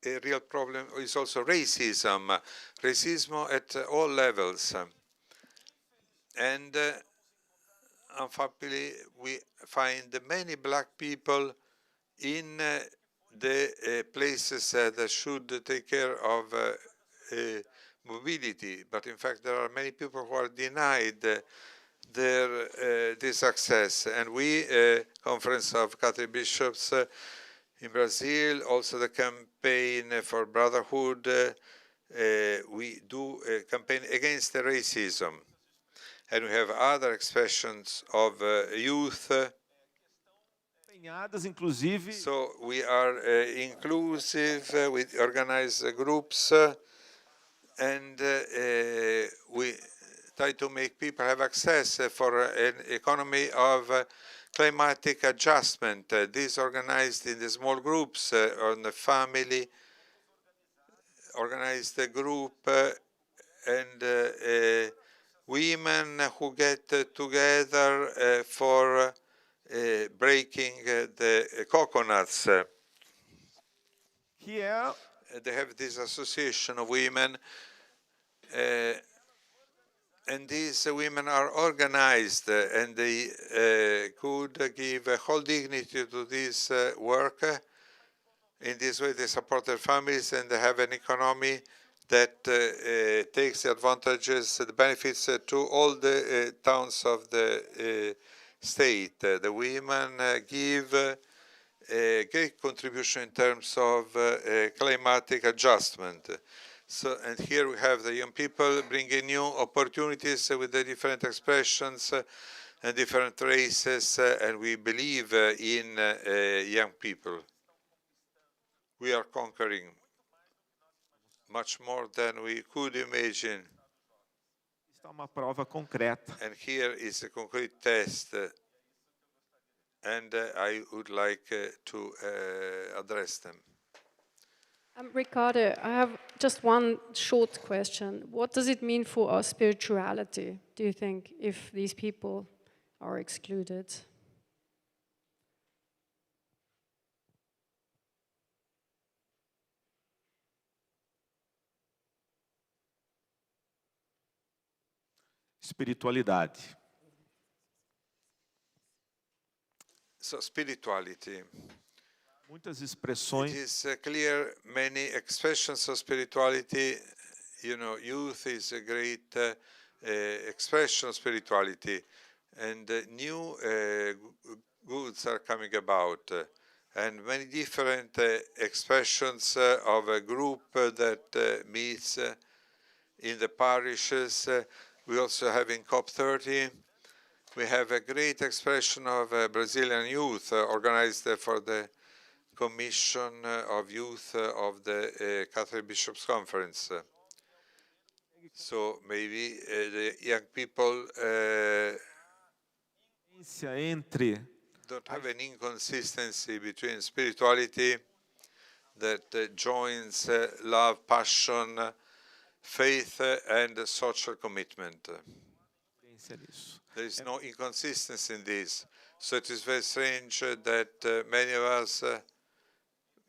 a real problem is also racism, racism at all levels. And unfortunately, we find many black people in the places that should take care of mobility, but in fact there are many people who are denied this access. And we, Conference of Catholic Bishops in Brazil, also the campaign for brotherhood, we do a campaign against racism. And we have other expressions of youth. So we are inclusive, we organize groups, and we try to make people have access for an economy of climatic adjustment. This organized in the small groups on the family, organized a group, and women who get together for breaking the coconuts. Here, they have this association of women, and these women are organized, and they could give a whole dignity to this work. In this way, they support their families, and they have an economy that takes the advantages, the benefits to all the towns of the state. The women give a great contribution in terms of climatic adjustment. So, and here we have the young people bringing new opportunities with the different expressions and different races, and we believe in young people. We are conquering much more than we could imagine. Está uma prova concreta. And here is a concrete test, and I would like to address them. Ricardo, I have just one short question. What does it mean for our spirituality, do you think, if these people are excluded? Espiritualidade. So spirituality. Muitas expressões. It is clear many expressions of spirituality. You know, youth is a great expression of spirituality, and new goods are coming about. and many different expressions of a group that meets in the parishes. We also have in COP30, we have a great expression of Brazilian youth organized for the Commission of Youth of the Catholic Bishops' Conference. So maybe the young people don't have an inconsistency between spirituality that joins love, passion, faith, and social commitment. There is no inconsistency in this. So it is very strange that many of us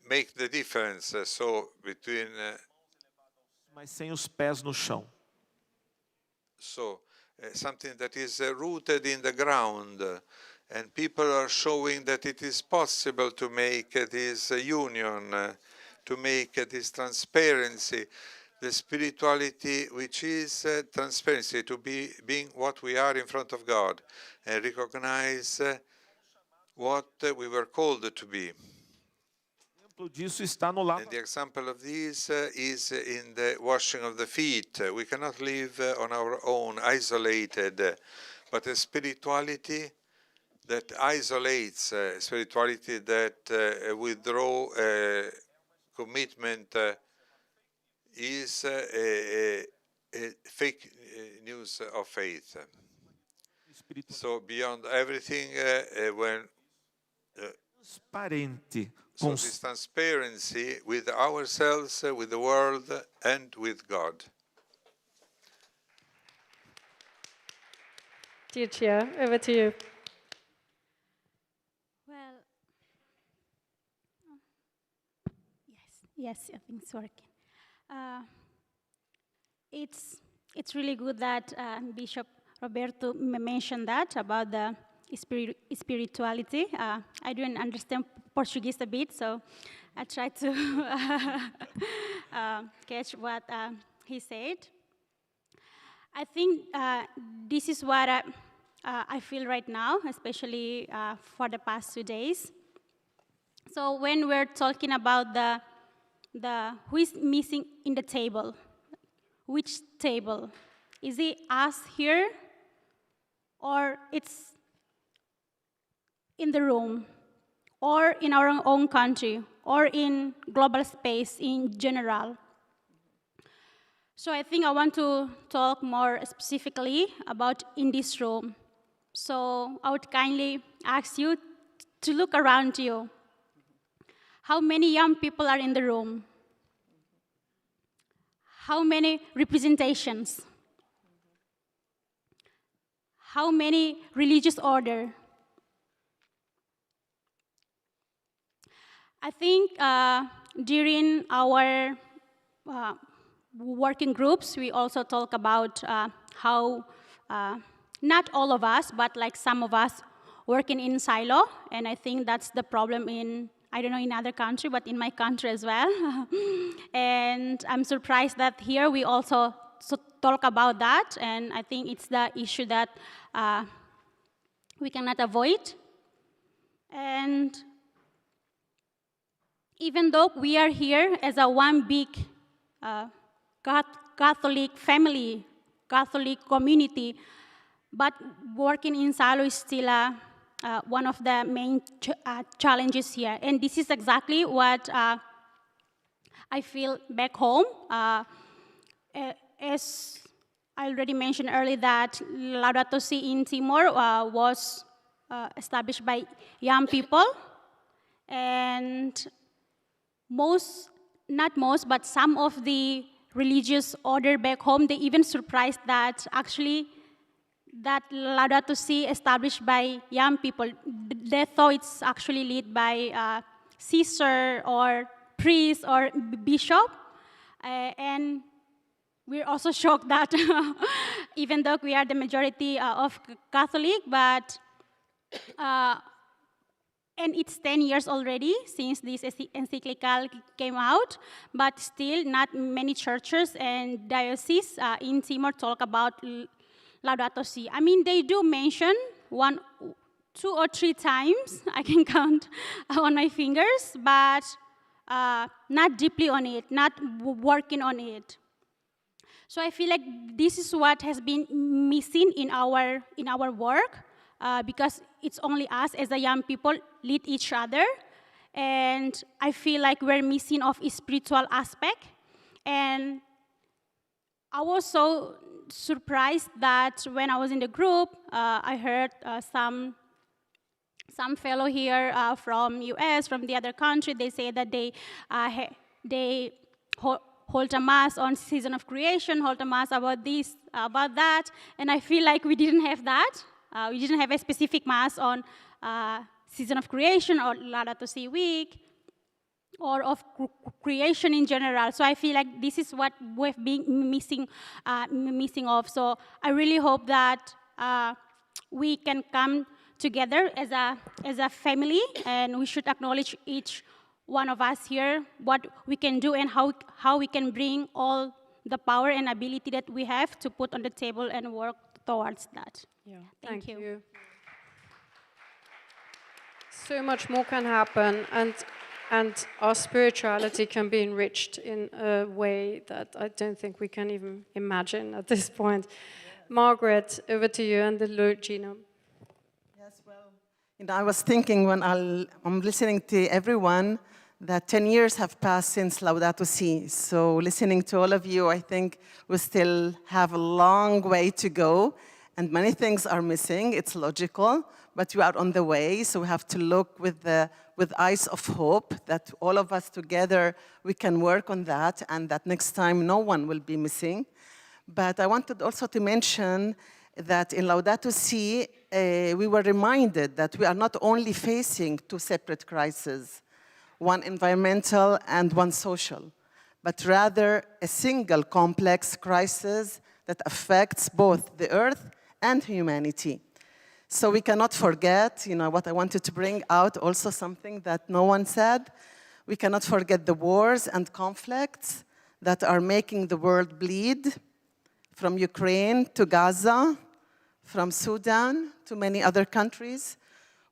make the difference so between mas sem os pés no chão. Something that is rooted in the ground, and people are showing that it is possible to make this union, to make this transparency, the spirituality which is transparency, to be being what we are in front of God, and recognize what we were called to be. Disso está no lado. And the example of this is in the washing of the feet. We cannot live on our own, isolated, but a spirituality that isolates, spirituality that withdraw commitment is a fake news of faith. So beyond everything, when transparente. So this transparency with ourselves, with the world, and with God. Dear Chair, over to you. Well, yes, I think it's working. It's really good that Bishop Roberto mentioned that about the spirituality. I didn't understand Portuguese a bit, so I tried to catch what he said. I think this is what I feel right now, especially for the past 2 days. So when we're talking about the who is missing in the table, which table? Is it us here, or it's in the room, or in our own country, or in global space in general? So I think I want to talk more specifically about in this room. So I would kindly ask you to look around you. How many young people are in the room? How many representations? How many religious order? I think during our working groups, we also talk about how not all of us, but like some of us working in silo, and I think that's the problem in, I don't know, in other country, but in my country as well. And I'm surprised that here we also talk about that, and I think it's the issue that we cannot avoid. And even though we are here as a one big Catholic family, Catholic community, but working in silo is still one of the main challenges here. And this is exactly what I feel back home. As I already mentioned earlier, that Laudato Si in Timor was established by young people. And not most, but some of the religious order back home, they even surprised that actually that Laudato Si established by young people, they thought it's actually led by sister or priest or bishop. And we're also shocked that even though we are the majority of Catholic, but and it's 10 years already since this encyclical came out, but still not many churches and dioceses in Timor talk about Laudato Si. I mean, they do mention 2 or 3 times. I can count on my fingers, but not deeply on it, not working on it. So I feel like this is what has been missing in our work, because it's only us as a young people lead each other, and I feel like we're missing of a spiritual aspect. And I was so surprised that when I was in the group, I heard some fellow here from US, from the other country, they say that they hold a mass on season of creation, hold a mass about this, about that, and I feel like we didn't have that. We didn't have a specific mass on season of creation or Laudato Si week, or of creation in general. So I feel like this is what we've been missing of. So I really hope that we can come together as a family, and we should acknowledge each one of us here, what we can do and how we can bring all the power and ability that we have to put on the table and work towards that. Yeah, Thank you. So much more can happen, and our spirituality can be enriched in a way that I don't think we can even imagine at this point. Margaret, over to you, and the Lord Gino. Yes, well, I was thinking when I'm listening to everyone that 10 years have passed since Laudato Si. So listening to all of you, I think we still have a long way to go, and many things are missing. It's logical, but we are on the way, so we have to look with eyes of hope that all of us together, we can work on that, and that next time no one will be missing. But I wanted also to mention that in Laudato Si, we were reminded that we are not only facing 2 separate crises, one environmental and one social, but rather a single complex crisis that affects both the earth and humanity. So we cannot forget, what I wanted to bring out, also something that no one said. We cannot forget the wars and conflicts that are making the world bleed, from Ukraine to Gaza, from Sudan to many other countries,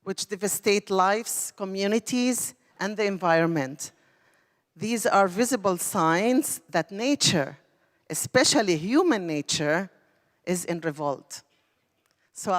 which devastate lives, communities, and the environment. These are visible signs that nature, especially human nature, is in revolt. So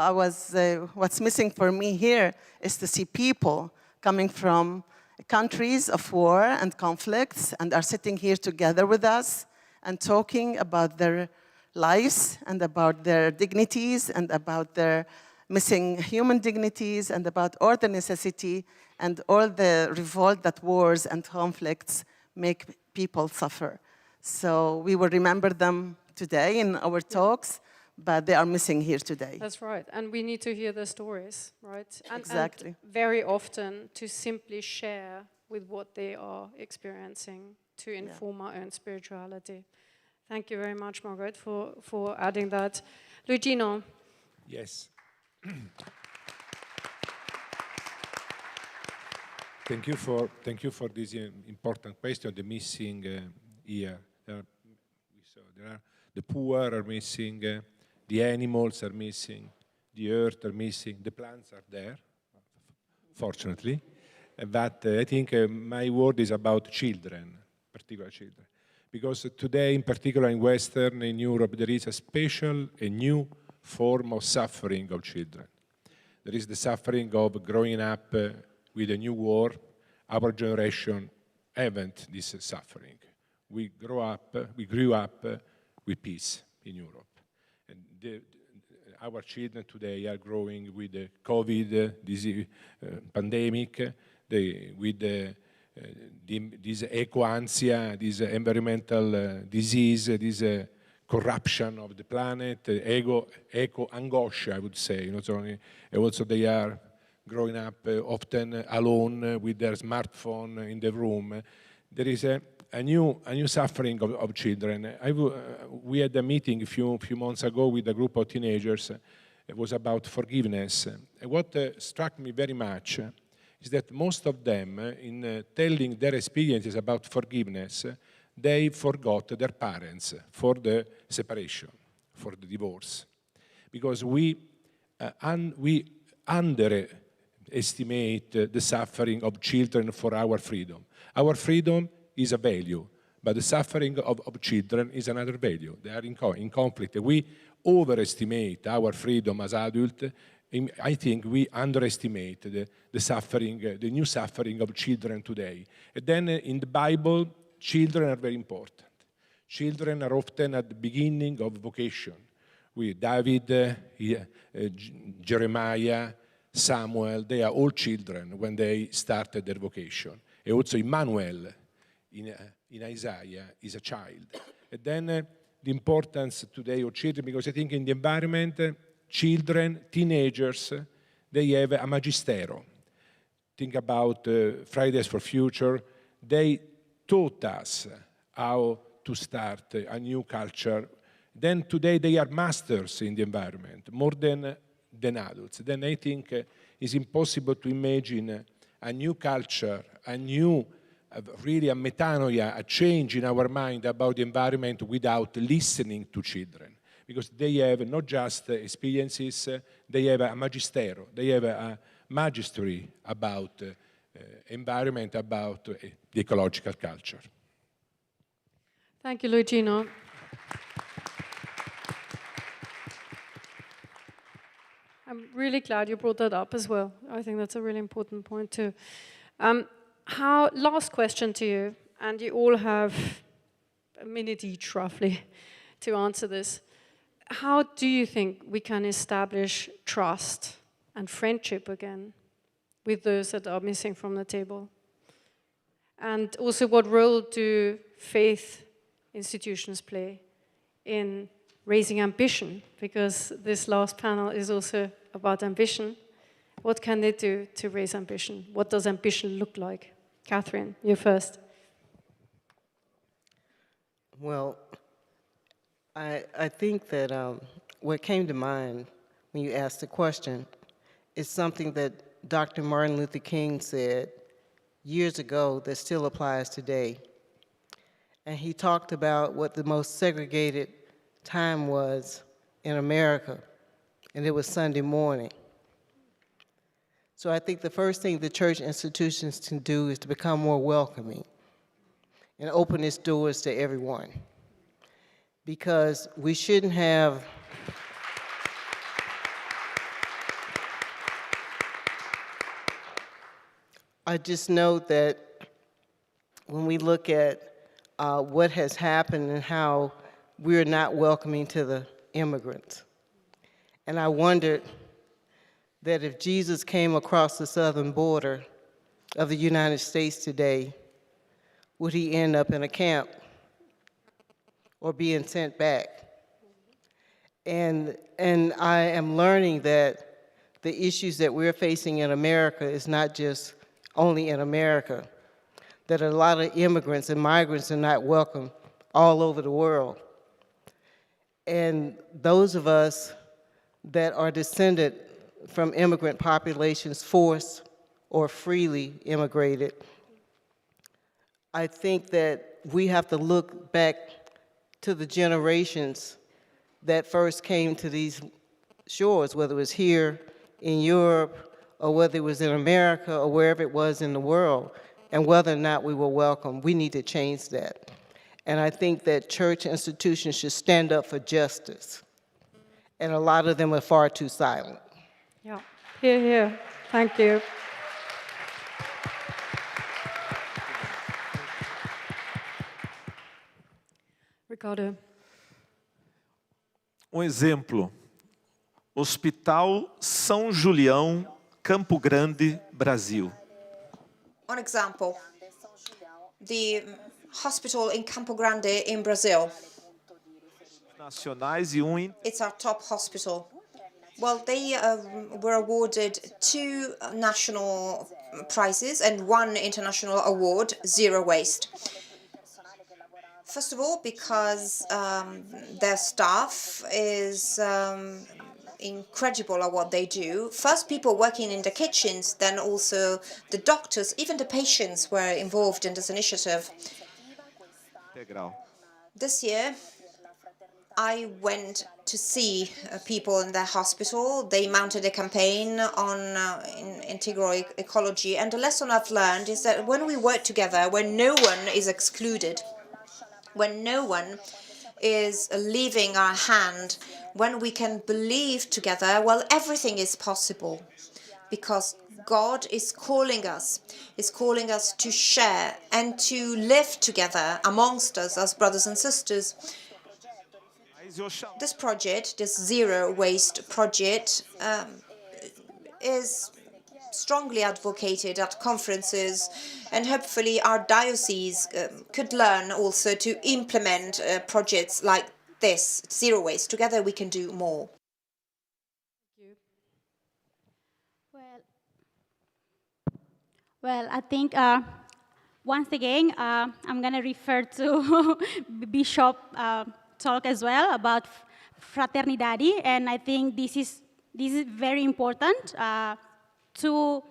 what's missing for me here is to see people coming from countries of war and conflicts and are sitting here together with us and talking about their lives and about their dignities and about their missing human dignities and about all the necessity and all the revolt that wars and conflicts make people suffer. So we will remember them today in our talks, but they are missing here today. That's right, and we need to hear their stories, right? Exactly. And very often to simply share with what they are experiencing to inform our own spirituality. Thank you very much, Margaret, for adding that. Luigino. Yes. Thank you for this important question. The missing here. The poor are missing. The animals are missing. The earth are missing. The plants are there, fortunately. But I think my word is about children, particular children. Because today, in particular in Western, in Europe, there is a new form of suffering of children. There is the suffering of growing up with a new war. Our generation haven't this suffering. We grew up with peace in Europe. And our children today are growing with the COVID disease, pandemic, with this eco-ansia, this environmental disease, this corruption of the planet, eco-angoscia, I would say. Also they are growing up often alone with their smartphone in the room. There is a new suffering of children. We had a meeting a few months ago with a group of teenagers. It was about forgiveness. And what struck me very much is that most of them, in telling their experiences about forgiveness, they forgot their parents for the separation, for the divorce. Because we underestimate the suffering of children for our freedom. Our freedom is a value, but the suffering of children is another value. They are in conflict. We overestimate our freedom as adults. I think we underestimate the suffering, the new suffering of children today. And then in the Bible, children are very important. Children are often at the beginning of vocation. David, Jeremiah, Samuel, they are all children when they started their vocation. And also Emmanuel in Isaiah is a child. And then the importance today of children, because I think in the environment, children, teenagers, they have a magistero. Think about Fridays for Future. They taught us how to start a new culture. Then today they are masters in the environment, more than adults. Then I think it's impossible to imagine a new culture, a new, really a metanoia, a change in our mind about the environment without listening to children. Because they have not just experiences, they have a magistero, they have a magistery about environment, about the ecological culture. Thank you, Luigino. I'm really glad you brought that up as well. I think that's a really important point too. Last question to you, and you all have a minute each roughly to answer this. How do you think we can establish trust and friendship again with those that are missing from the table? And also, what role do faith institutions play in raising ambition? Because this last panel is also about ambition. What can they do to raise ambition? What does ambition look like? Catherine, you first. Well, I think that what came to mind when you asked the question is something that Dr. Martin Luther King said years ago that still applies today. And he talked about what the most segregated time was in America, and it was Sunday morning. So I think the first thing the church institutions can do is to become more welcoming and open its doors to everyone. Because we shouldn't have I just know that when we look at what has happened and how we're not welcoming to the immigrants. And I wondered that if Jesus came across the southern border of the United States today, would he end up in a camp or being sent back? And I am learning that the issues that we're facing in America is not just only in America, that a lot of immigrants and migrants are not welcome all over the world. And those of us that are descended from immigrant populations, forced or freely immigrated, I think that we have to look back to the generations that first came to these shores, whether it was here in Europe or whether it was in America or wherever it was in the world, and whether or not we were welcome. We need to change that. And I think that church institutions should stand up for justice. And a lot of them are far too silent. Yeah, hear, hear. Thank you. Ricardo. Exemplo, Hospital São Julião, Campo Grande, Brasil. One example, the hospital in Campo Grande in Brazil. Nacionais e It's our top hospital. Well, they were awarded 2 national prizes and 1 international award, Zero Waste. First of all, because their staff is incredible at what they do. First, people working in the kitchens, then also the doctors, even the patients were involved in this initiative. Integral. This year, I went to see people in the hospital. They mounted a campaign on integral ecology. And the lesson I've learned is that when we work together, when no one is excluded, when no one is leaving our hand, when we can believe together, well, everything is possible. Because God is calling us to share and to live together amongst us as brothers and sisters. This project, this zero waste project, is strongly advocated at conferences, and hopefully our diocese could learn also to implement projects like this, zero waste. Together we can do more. Well, I think once again, I'm going to refer to Bishop talk as well about fraternidade, and I think this is very important to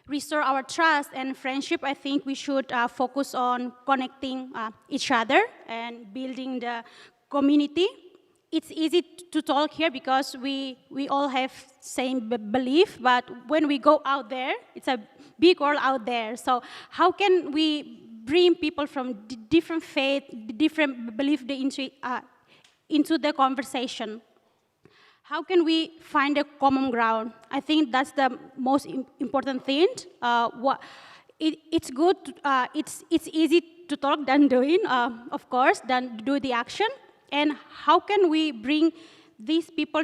restore our trust and friendship. I think we should focus on connecting each other and building the community. It's easy to talk here because we all have same belief, but when we go out there, it's a big world out there. So how can we bring people from different faith, different belief into the conversation? How can we find a common ground? I think that's the most important thing. It's good. It's easy to talk than doing, of course, than do the action. And how can we bring these people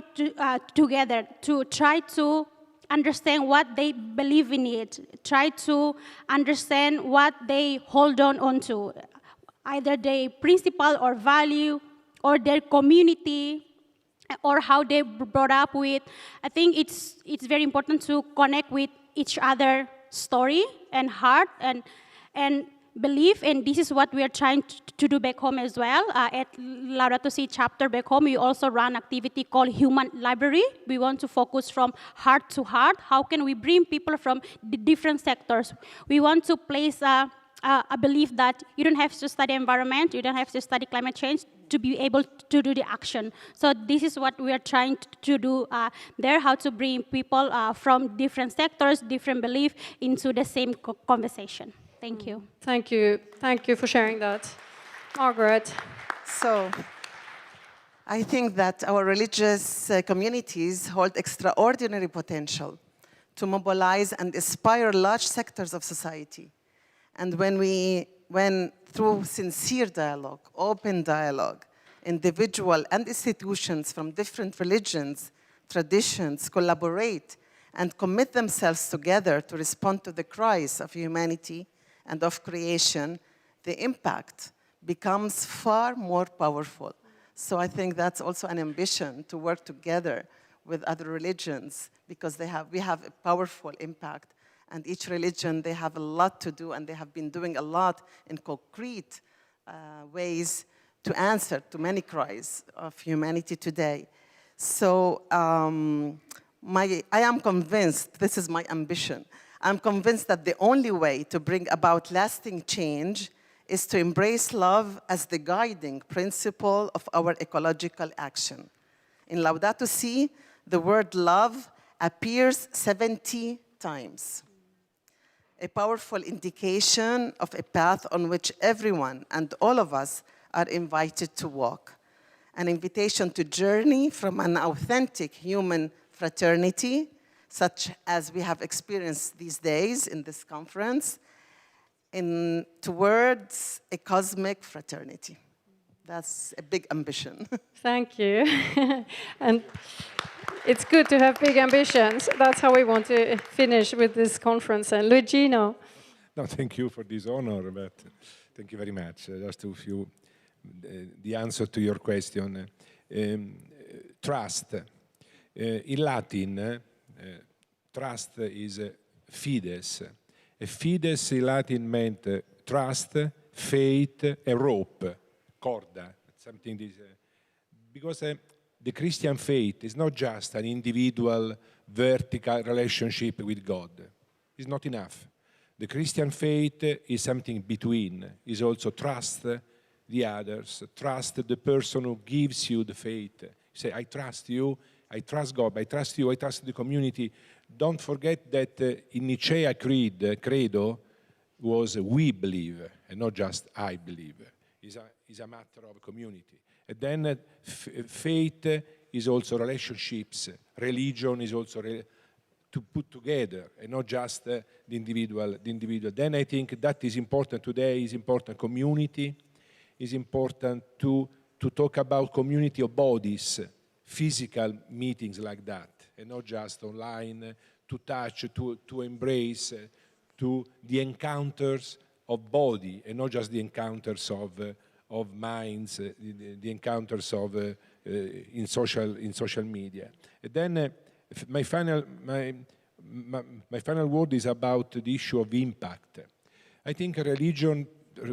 together to try to understand what they believe in it, try to understand what they hold on to, either their principle or value or their community or how they brought up with. I think it's very important to connect with each other story and heart and belief, and this is what we are trying to do back home as well. At Laudato Si chapter back home, we also run activity called Human Library. We want to focus from heart to heart. How can we bring people from the different sectors? We want to place a belief that you don't have to study environment, you don't have to study climate change to be able to do the action. So this is what we are trying to do there, how to bring people from different sectors, different belief into the same conversation. Thank you. Thank you. Thank you for sharing that. Margaret. So, I think that our religious communities hold extraordinary potential to mobilize and inspire large sectors of society. And when through sincere dialogue, open dialogue, individual and institutions from different religions, traditions collaborate and commit themselves together to respond to the cries of humanity and of creation, the impact becomes far more powerful. So I think that's also an ambition to work together with other religions because we have a powerful impact. And each religion, they have a lot to do, and they have been doing a lot in concrete ways to answer to many cries of humanity today. So I am convinced, this is my ambition, I'm convinced that the only way to bring about lasting change is to embrace love as the guiding principle of our ecological action. In Laudato Si, the word love appears 70 times. A powerful indication of a path on which everyone and all of us are invited to walk. An invitation to journey from an authentic human fraternity, such as we have experienced these days in this conference, towards a cosmic fraternity. That's a big ambition. Thank you. And it's good to have big ambitions. That's how we want to finish with this conference. And Luigino. No, thank you for this honor, but thank you very much. Just a few, the answer to your question. Trust. In Latin, trust is fides. Fides in Latin meant trust, faith, a rope, corda, something this. Because the Christian faith is not just an individual vertical relationship with God. It's not enough. The Christian faith is something between. It's also trust, the others, trust the person who gives you the faith. Say, I trust you, I trust God, I trust you, I trust the community. Don't forget that in Nicea credo was we believe, and not just I believe. It's a matter of community. And then faith is also relationships. Religion is also to put together, and not just the individual. Then I think that is important today, is important community, is important to talk about community of bodies, physical meetings like that, and not just online, to touch, to embrace, to the encounters of body, and not just the encounters of minds, the encounters of in social media. And then my final word is about the issue of impact. I think religion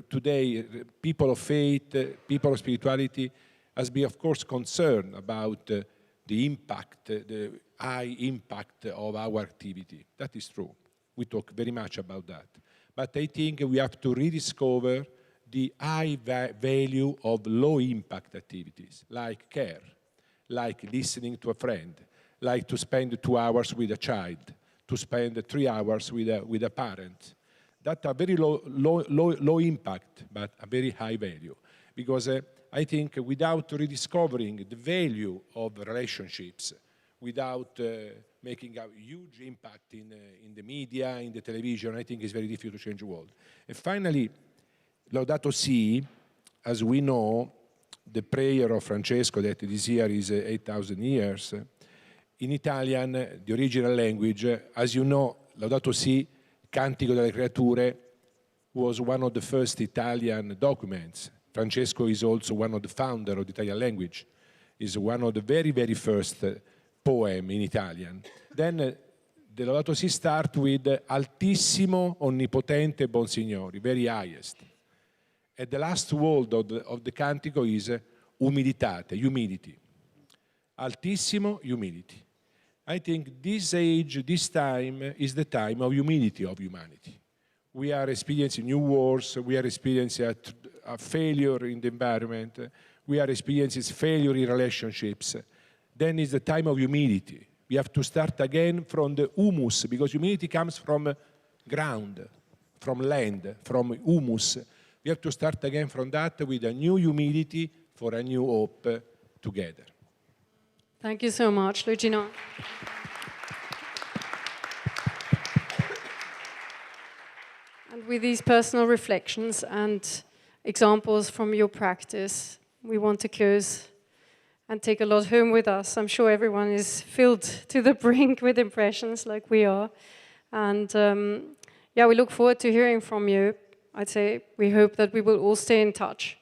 today, people of faith, people of spirituality, has been, of course, concerned about the impact, the high impact of our activity. That is true. We talk very much about that. But I think we have to rediscover the high value of low impact activities, like care, like listening to a friend, like to spend 2 hours with a child, to spend 3 hours with a parent. That are very low impact, but a very high value. Because I think without rediscovering the value of relationships, without making a huge impact in the media, in the television, I think it's very difficult to change the world. And finally, Laudato Si, as we know, the prayer of Francesco that this year is 8,000 years. In Italian, the original language, as you know, Laudato Si, Cantico delle Creature, was one of the first Italian documents. Francesco is also one of the founders of the Italian language. Is one of the very, very first poem in Italian. Then the Laudato Si start with Altissimo, Onnipotente, Buon Signore, very highest. And the last word of the Cantico is Humilitate, humility. Altissimo, humility. I think this age, this time, is the time of humility of humanity. We are experiencing new wars, we are experiencing a failure in the environment, we are experiencing failure in relationships. Then is the time of humility. We have to start again from the humus, because humility comes from ground, from land, from humus. We have to start again from that with a new humility for a new hope together. Thank you so much, Luigino. And with these personal reflections and examples from your practice, we want to close and take a lot home with us. I'm sure everyone is filled to the brink with impressions like we are. And yeah, we look forward to hearing from you. I'd say we hope that we will all stay in touch,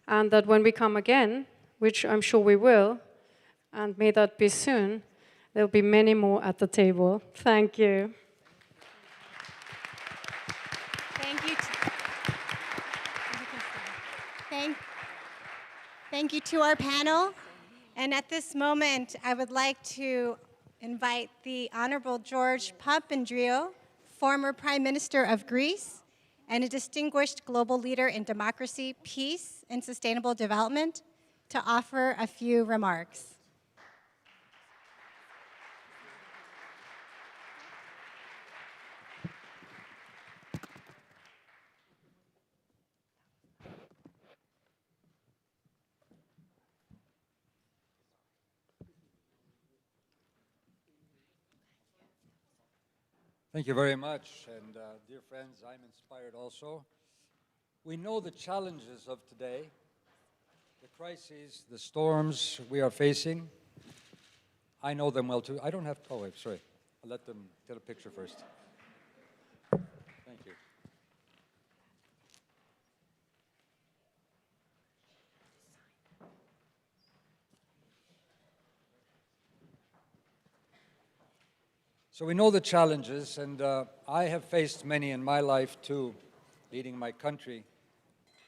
and that when we come again, which I'm sure we will, and may that be soon, there'll be many more at the table. Thank you. Thank you. Thank you to our panel. And at this moment, I would like to invite the Honorable George Papandreou, former Prime Minister of Greece, and a distinguished global leader in democracy, peace, and sustainable development, to offer a few remarks. Thank you very much, and dear friends, I'm inspired also. We know the challenges of today, the crises, the storms we are facing. I know them well too. I don't have, oh wait, sorry. I'll let them get a picture first. Thank you. So we know the challenges, and I have faced many in my life too, leading my country.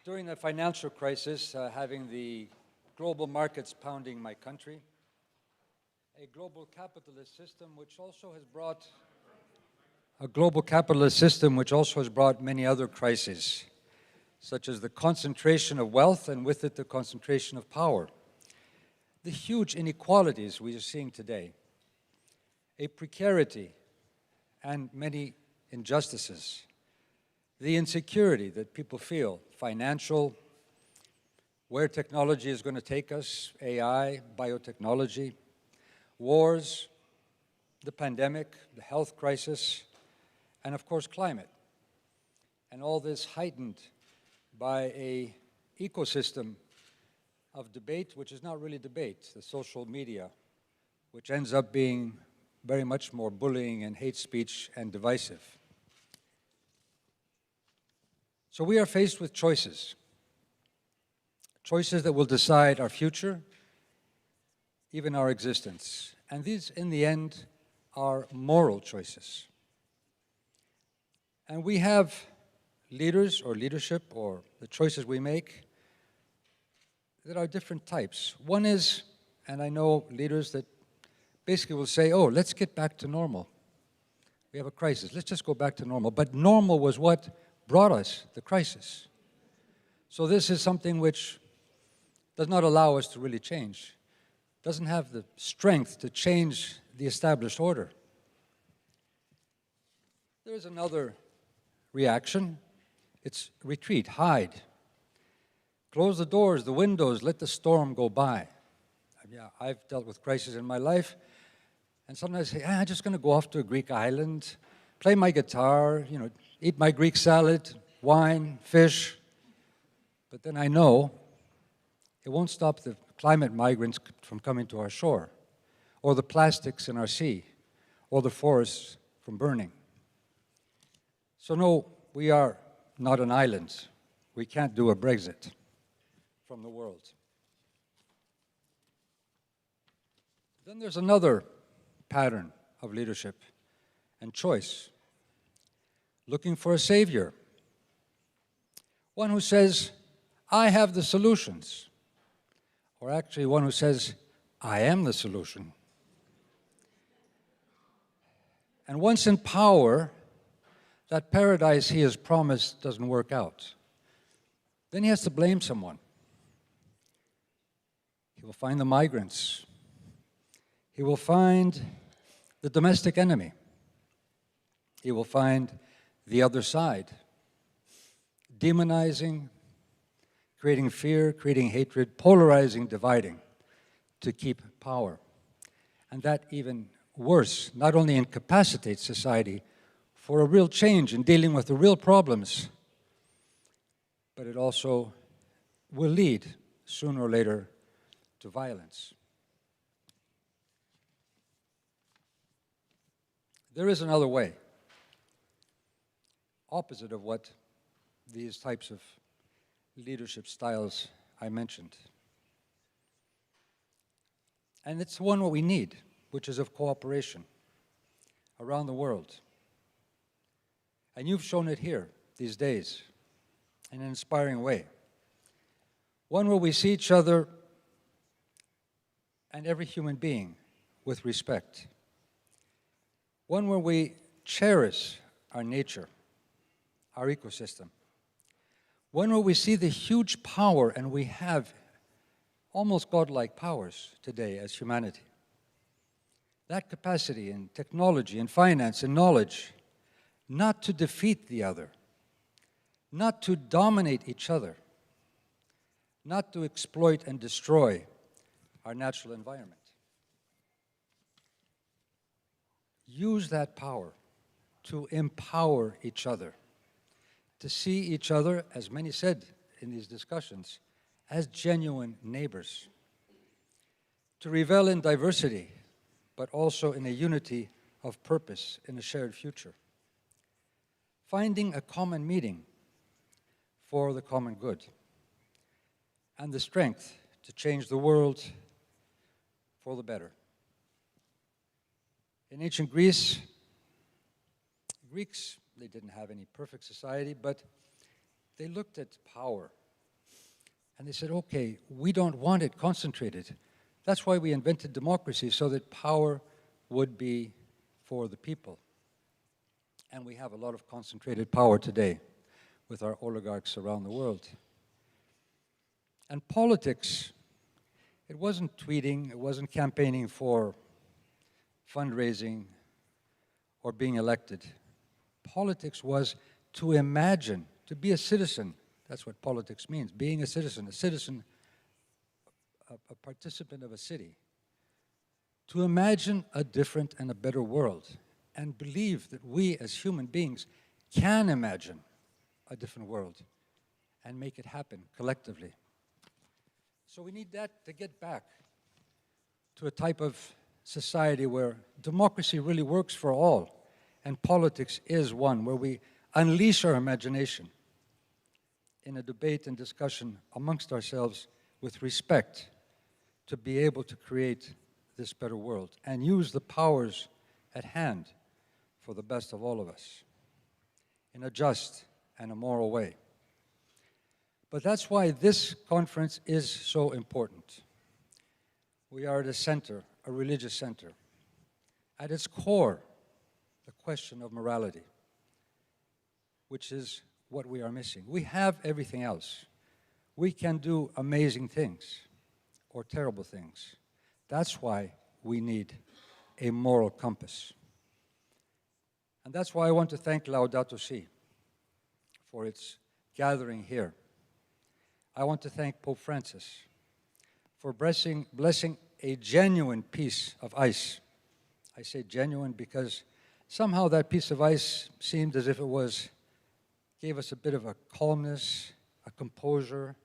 During the financial crisis, having the global markets pounding my country, a global capitalist system which also has brought many other crises. such as the concentration of wealth and with it the concentration of power, the huge inequalities we are seeing today, a precarity and many injustices, the insecurity that people feel, financial, where technology is going to take us, AI, biotechnology, wars, the pandemic, the health crisis, and of course climate. And all this heightened by an ecosystem of debate, which is not really debate, the social media, which ends up being very much more bullying and hate speech and divisive. So we are faced with choices. Choices that will decide our future, even our existence. And these, in the end, are moral choices. And we have leaders or leadership or the choices we make that are different types. One is, and I know leaders that basically will say, oh, let's get back to normal. We have a crisis, let's just go back to normal. But normal was what brought us the crisis. So this is something which does not allow us to really change, doesn't have the strength to change the established order. There's another reaction. It's retreat, hide. Close the doors, the windows, let the storm go by. Yeah, I've dealt with crises in my life, and sometimes I say, I'm just going to go off to a Greek island, play my guitar, eat my Greek salad, wine, fish. But then I know it won't stop the climate migrants from coming to our shore, or the plastics in our sea, or the forests from burning. So no, we are not an island. We can't do a Brexit from the world. Then there's another pattern of leadership and choice, looking for a savior, one who says, I have the solutions, or actually one who says, I am the solution. And once in power, that paradise he has promised doesn't work out. Then he has to blame someone. He will find the migrants. He will find the domestic enemy. He will find the other side, demonizing, creating fear, creating hatred, polarizing, dividing to keep power. And that even worse, not only incapacitates society for a real change in dealing with the real problems, but it also will lead, sooner or later, to violence. There is another way, opposite of what these types of leadership styles I mentioned. And it's one what we need, which is of cooperation around the world. And you've shown it here these days in an inspiring way. One where we see each other and every human being with respect. One where we cherish our nature, our ecosystem. One where we see the huge power, and we have almost godlike powers today as humanity. That capacity in technology, in finance, in knowledge, not to defeat the other, not to dominate each other, not to exploit and destroy our natural environment. Use that power to empower each other, to see each other, as many said in these discussions, as genuine neighbors, to revel in diversity, but also in a unity of purpose in a shared future. Finding a common meaning for the common good, and the strength to change the world for the better. In ancient Greece, Greeks, they didn't have any perfect society, but they looked at power and they said, okay, we don't want it concentrated. That's why we invented democracy, so that power would be for the people. And we have a lot of concentrated power today with our oligarchs around the world. And politics, it wasn't tweeting, it wasn't campaigning for fundraising or being elected. Politics was to imagine, to be a citizen. That's what politics means, being a citizen, a participant of a city. To imagine a different and a better world and believe that we as human beings can imagine a different world and make it happen collectively. So we need that to get back to a type of society where democracy really works for all, and politics is one where we unleash our imagination in a debate and discussion amongst ourselves with respect to be able to create this better world and use the powers at hand for the best of all of us in a just and a moral way. But that's why this conference is so important. We are at a center, a religious center. At its core, the question of morality, which is what we are missing. We have everything else. We can do amazing things or terrible things. That's why we need a moral compass. And that's why I want to thank Laudato Si for its gathering here. I want to thank Pope Francis for blessing a genuine piece of ice. I say genuine because somehow that piece of ice seemed as if it gave us a bit of a calmness, a composure,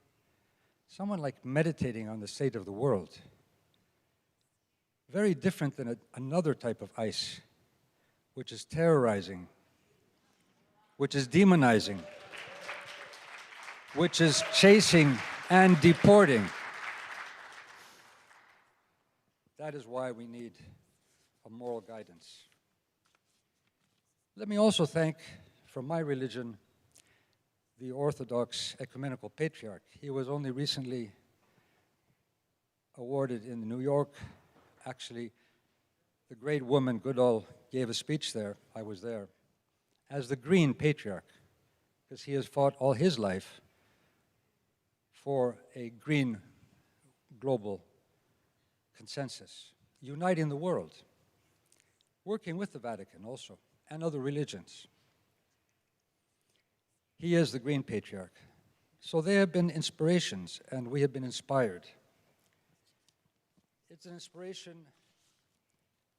someone like meditating on the state of the world. Very different than another type of ice, which is terrorizing, which is demonizing, which is chasing and deporting. That is why we need a moral guidance. Let me also thank, from my religion, the Orthodox Ecumenical Patriarch. He was only recently awarded in New York. Actually, the great woman Goodall gave a speech there, I was there, as the Green Patriarch, because he has fought all his life for a green global consensus, uniting the world, working with the Vatican also, and other religions. He is the Green Patriarch. So they have been inspirations, and we have been inspired. It's an inspiration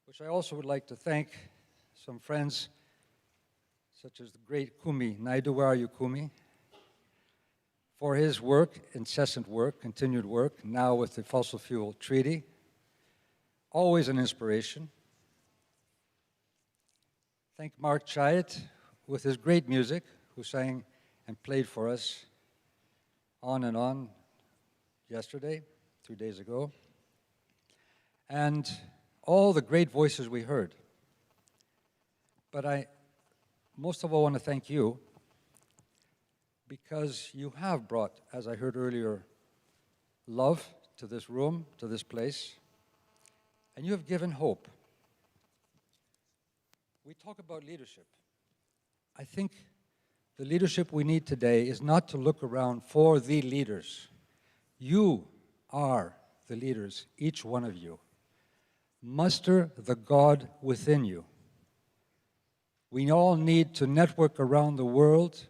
which I also would like to thank some friends, such as the great Kumi Naidu. Where are you, Kumi? For his work, incessant work, continued work, now with the Fossil Fuel Treaty. Always an inspiration. Thank Mark Chayet with his great music, who sang and played for us On and On yesterday, 2 days ago. And all the great voices we heard. But I most of all want to thank you, because you have brought, as I heard earlier, love to this room, to this place, and you have given hope. We talk about leadership. I think the leadership we need today is not to look around for the leaders. You are the leaders, each one of you. Muster the God within you. We all need to network around the world,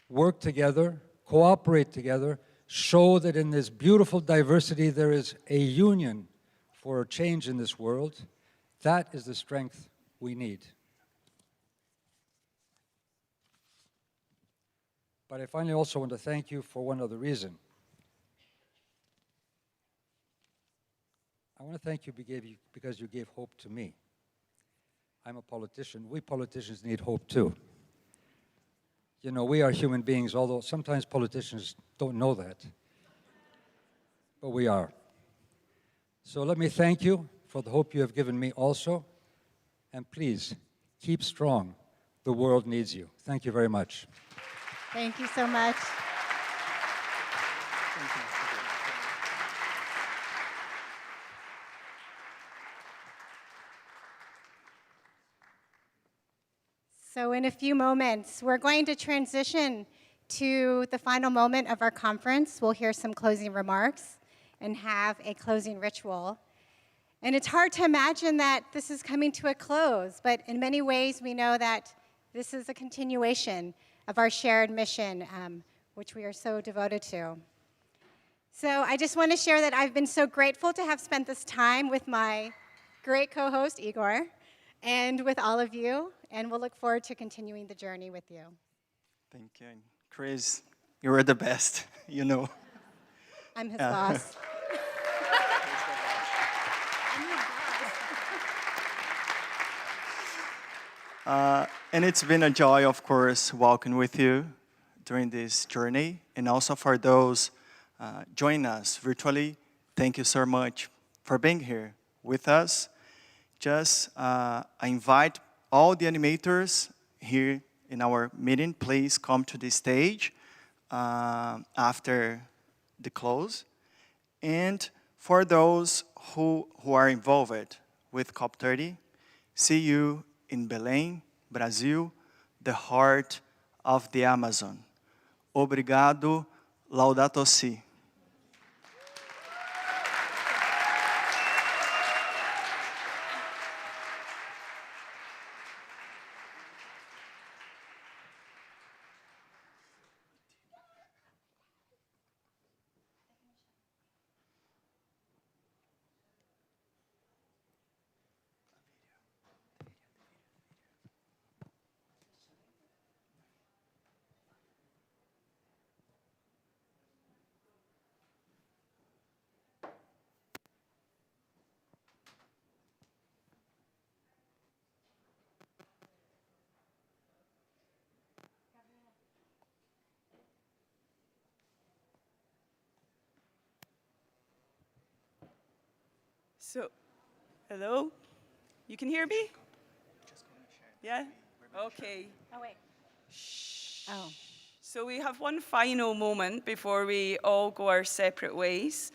work together, cooperate together, show that in this beautiful diversity there is a union for a change in this world. That is the strength we need. But I finally also want to thank you for one other reason. I want to thank you because you gave hope to me. I'm a politician. We politicians need hope too. You know, we are human beings, although sometimes politicians don't know that. But we are. So let me thank you for the hope you have given me also. And please, keep strong. The world needs you. Thank you very much. Thank you so much. So in a few moments, we're going to transition to the final moment of our conference. We'll hear some closing remarks and have a closing ritual. And it's hard to imagine that this is coming to a close, but in many ways we know that this is a continuation of our shared mission, which we are so devoted to. So I just want to share that I've been so grateful to have spent this time with my great co-host, Igor, and with all of you, and we'll look forward to continuing the journey with you. Thank you. And Chris, you were the best, you know. I'm his boss. And it's been a joy, of course, walking with you during this journey. And also for those joining us virtually, thank you so much for being here with us. Just I invite all the animators here in our meeting, please come to the stage after the close. And for those who are involved with COP30, see you in Belém, Brazil, the heart of the Amazon. Obrigado, Laudato Si. So, hello? You can hear me? Yeah? Okay. Oh, wait. Shh. Oh. So we have one final moment before we all go our separate ways.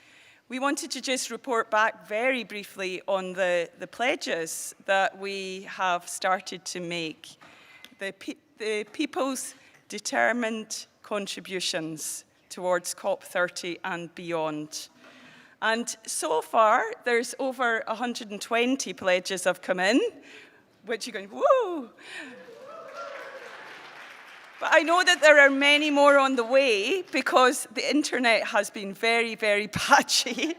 We wanted to just report back very briefly on the pledges that we have started to make. The people's determined contributions towards COP30 and beyond. And so far, there's over 120 pledges have come in, which you're going, whoa! But I know that there are many more on the way because the internet has been very, very patchy.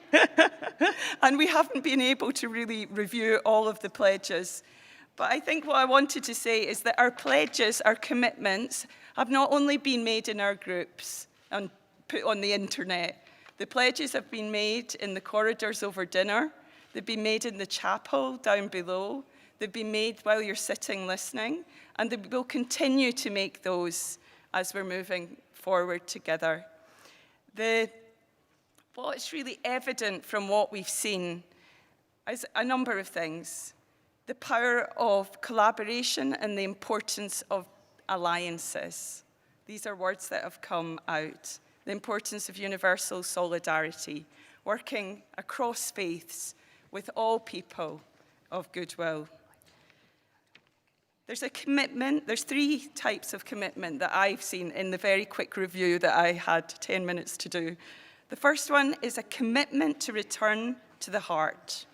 And we haven't been able to really review all of the pledges. But I think what I wanted to say is that our pledges, our commitments, have not only been made in our groups and put on the internet. The pledges have been made in the corridors over dinner. They've been made in the chapel down below. They've been made while you're sitting listening. And they will continue to make those as we're moving forward together. What's really evident from what we've seen is a number of things. The power of collaboration and the importance of alliances. These are words that have come out. The importance of universal solidarity, working across faiths with all people of goodwill. There's a commitment, there's 3 types of commitment that I've seen in the very quick review that I had 10 minutes to do. The first one is a commitment to return to the heart.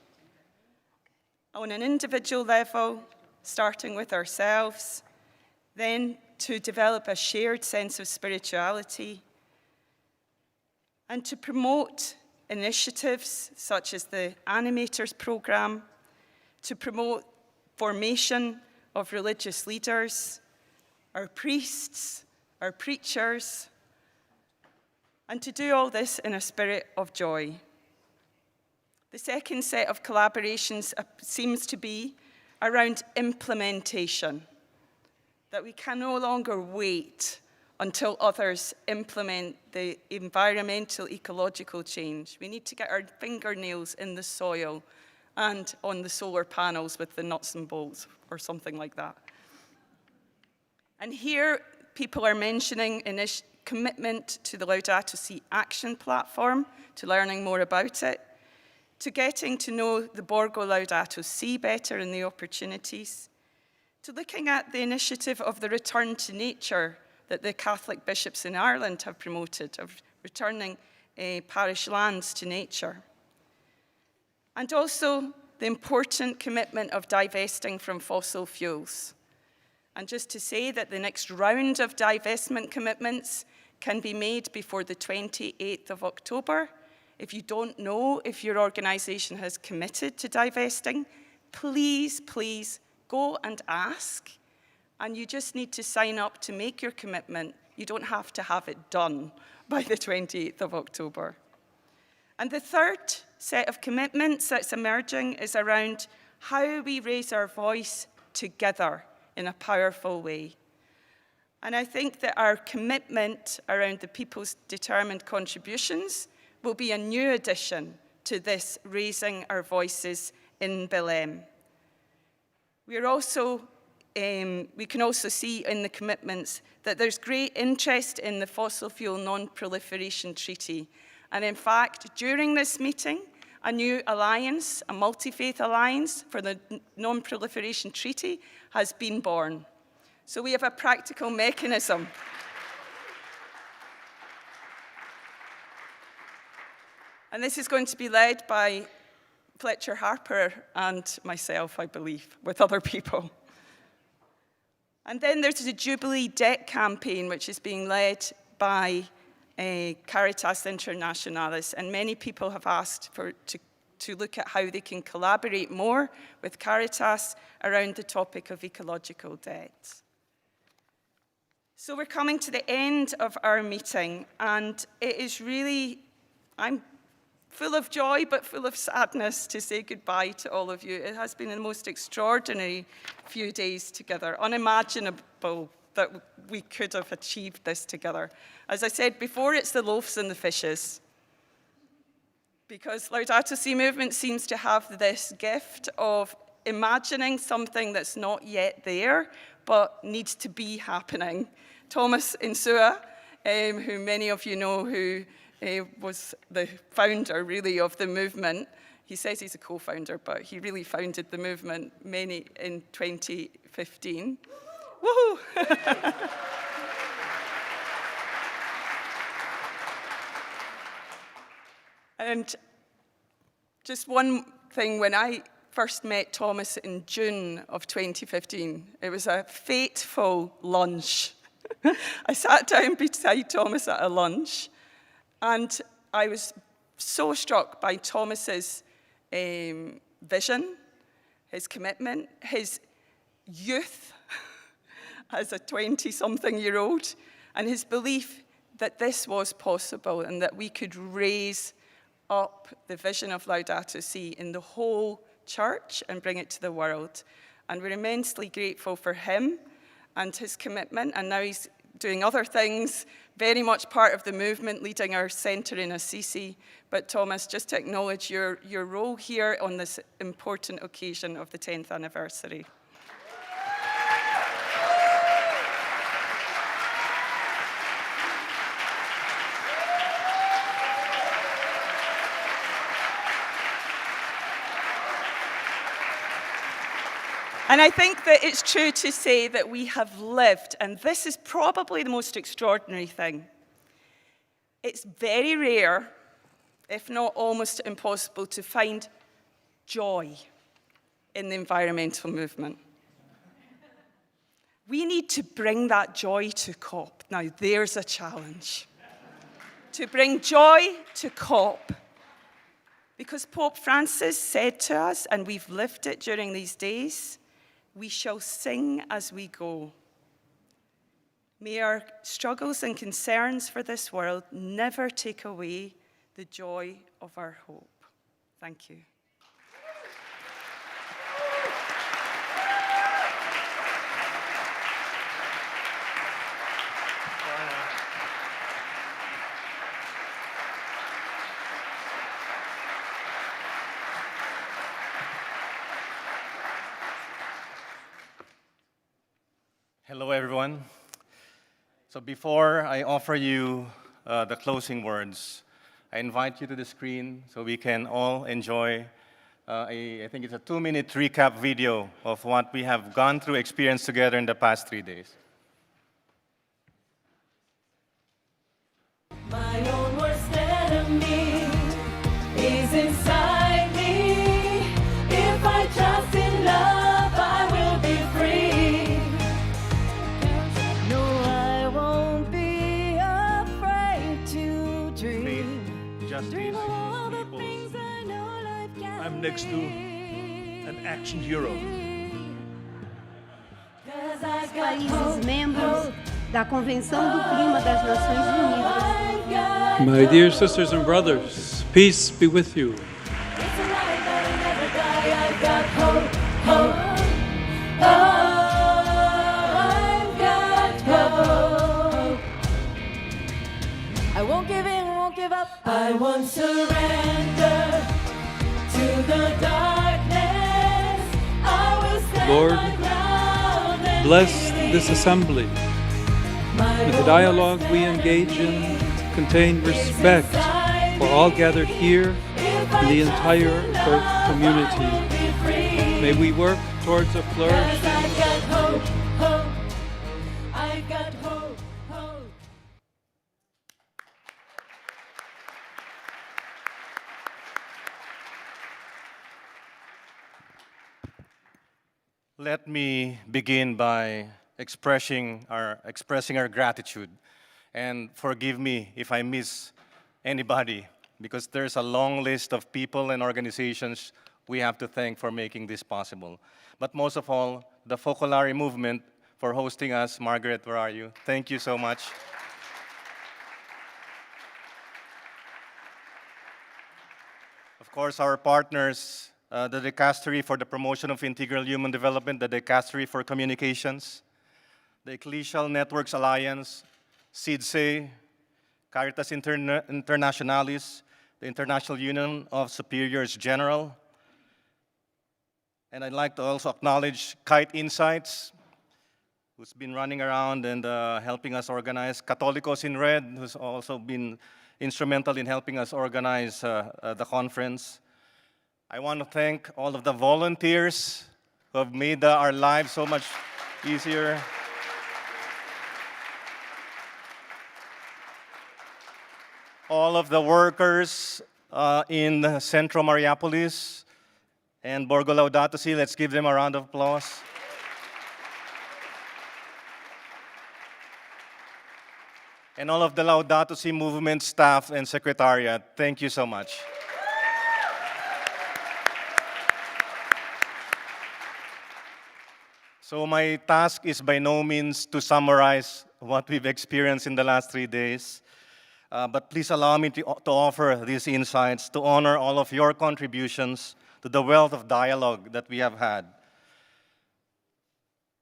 On an individual level, starting with ourselves, then to develop a shared sense of spirituality, and to promote initiatives such as the Animators Programme, to promote formation of religious leaders, our priests, our preachers, and to do all this in a spirit of joy. The second set of collaborations seems to be around implementation, that we can no longer wait until others implement the environmental, ecological change. We need to get our fingernails in the soil and on the solar panels with the nuts and bolts or something like that. And here, people are mentioning commitment to the Laudato Si action platform, to learning more about it, to getting to know the Borgo Laudato Si better and the opportunities, to looking at the initiative of the return to nature that the Catholic bishops in Ireland have promoted of returning parish lands to nature. And also the important commitment of divesting from fossil fuels. And just to say that the next round of divestment commitments can be made before the 28th of October. If you don't know if your organisation has committed to divesting, please, please go and ask. And you just need to sign up to make your commitment. You don't have to have it done by the 28th of October. And the third set of commitments that's emerging is around how we raise our voice together in a powerful way. And I think that our commitment around the people's determined contributions will be a new addition to this raising our voices in Belém. We can also see in the commitments that there's great interest in the Fossil Fuel Non-Proliferation Treaty. And in fact, during this meeting, a new alliance, a multi-faith alliance for the Non-Proliferation Treaty has been born. So we have a practical mechanism. And this is going to be led by Fletcher Harper and myself, I believe, with other people. And then there's the Jubilee Debt Campaign, which is being led by Caritas Internationalis, and many people have asked to look at how they can collaborate more with Caritas around the topic of ecological debt. So we're coming to the end of our meeting, and it is really, I'm full of joy but full of sadness to say goodbye to all of you. It has been the most extraordinary few days together, unimaginable that we could have achieved this together. As I said before, it's the loaves and the fishes. Because Laudato Si movement seems to have this gift of imagining something that's not yet there, but needs to be happening. Thomas Insua, who many of you know, who was the founder, really, of the movement. He says he's a co-founder, but he really founded the movement in 2015. Woohoo! And just one thing, when I first met Thomas in June of 2015, it was a fateful lunch. I sat down beside Thomas at a lunch, and I was so struck by Thomas's vision, his commitment, his youth as a 20-something-year-old, and his belief that this was possible and that we could raise up the vision of Laudato Si in the whole church and bring it to the world. And we're immensely grateful for him and his commitment, and now he's doing other things, very much part of the movement, leading our centre in Assisi. But Thomas, just to acknowledge your role here on this important occasion of the 10th anniversary. And I think that it's true to say that we have lived, and this is probably the most extraordinary thing. It's very rare, if not almost impossible, to find joy in the environmental movement. We need to bring that joy to COP. Now, there's a challenge. To bring joy to COP. Because Pope Francis said to us, and we've lived it during these days, we shall sing as we go. May our struggles and concerns for this world never take away the joy of our hope. Thank you. Hello, everyone. So before I offer you the closing words, I invite you to the screen so we can all enjoy I think it's a 2-minute recap video of what we have gone through, experienced together in the past 3 days. is inside me. If I trust in love, I will be free. No, I won't be afraid to dream. Justice, Dream of all the people. things I know life can I'm next to an action hero. Países membros da Convenção do Clima das Nações Unidas. My dear sisters and brothers, peace be with you. I won't give in, won't give up. I won't surrender to the darkness. I will stand Lord, my ground and bless this assembly. May the dialogue we engage in contain respect for all gathered here and the entire Earth community. May we work towards a flourishing I've got hope, hope. I've got hope, hope. Let me begin by expressing our gratitude. And forgive me if I miss anybody, because there's a long list of people and organizations we have to thank for making this possible. But most of all, the Focolare movement for hosting us. Margaret, where are you? Thank you so much. Of course, our partners, the Dicastery for the Promotion of Integral Human Development, the Dicastery for Communications, the Ecclesial Networks Alliance, CEST, Caritas Internationalis, the International Union of Superiors General. And I'd like to also acknowledge Kite Insights, who's been running around and helping us organize, Catholicos in Red, who's also been instrumental in helping us organize the conference. I want to thank all of the volunteers who have made our lives so much easier. All of the workers in Centro Mariapolis and Borgo Laudato Si, let's give them a round of applause. And all of the Laudato Si movement staff and secretariat, thank you so much. So my task is by no means to summarize what we've experienced in the last 3 days. But please allow me to offer these insights to honor all of your contributions to the wealth of dialogue that we have had.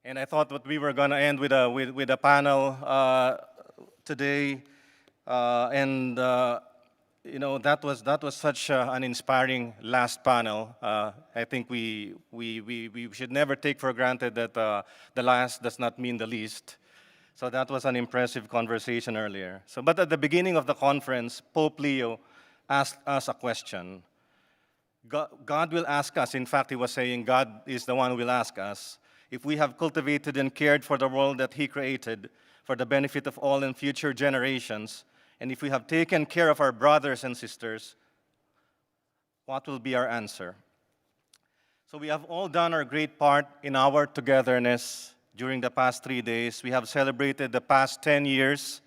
And I thought that we were going to end with a panel today, you know, that was such an inspiring last panel. I think we should never take for granted that the last does not mean the least. So that was an impressive conversation earlier. But at the beginning of the conference, Pope Leo asked us a question. God will ask us, in fact, he was saying God is the one who will ask us, if we have cultivated and cared for the world that he created for the benefit of all and future generations, and if we have taken care of our brothers and sisters, what will be our answer? So we have all done our great part in our togetherness during the past 3 days. We have celebrated the past 10 years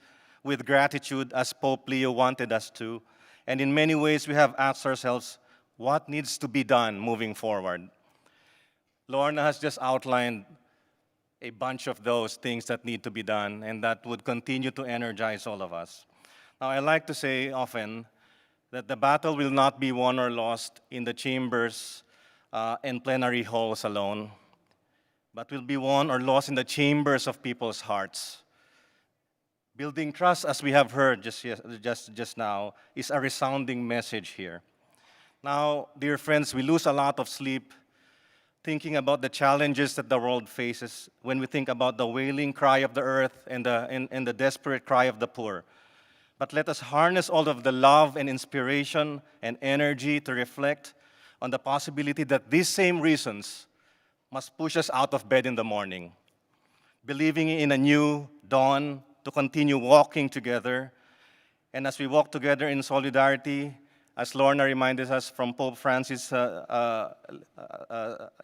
with gratitude as Pope Leo wanted us to. And in many ways, we have asked ourselves, what needs to be done moving forward? Lorna has just outlined a bunch of those things that need to be done and that would continue to energize all of us. Now, I like to say often that the battle will not be won or lost in the chambers and plenary halls alone, but will be won or lost in the chambers of people's hearts. Building trust, as we have heard just now, is a resounding message here. Now, dear friends, we lose a lot of sleep thinking about the challenges that the world faces when we think about the wailing cry of the earth and the desperate cry of the poor. But let us harness all of the love and inspiration and energy to reflect on the possibility that these same reasons must push us out of bed in the morning, believing in a new dawn to continue walking together. And as we walk together in solidarity, as Lorna reminded us from Pope Francis'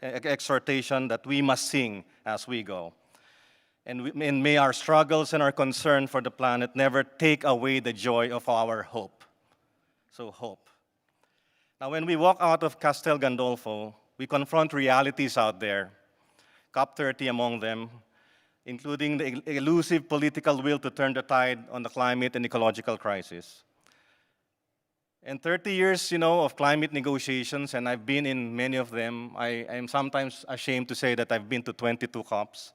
exhortation, that we must sing as we go. And may our struggles and our concern for the planet never take away the joy of our hope. So hope. Now, when we walk out of Castel Gandolfo, we confront realities out there, COP30 among them, including the elusive political will to turn the tide on the climate and ecological crisis. And 30 years, of climate negotiations, and I've been in many of them. I am sometimes ashamed to say that I've been to 22 COPs.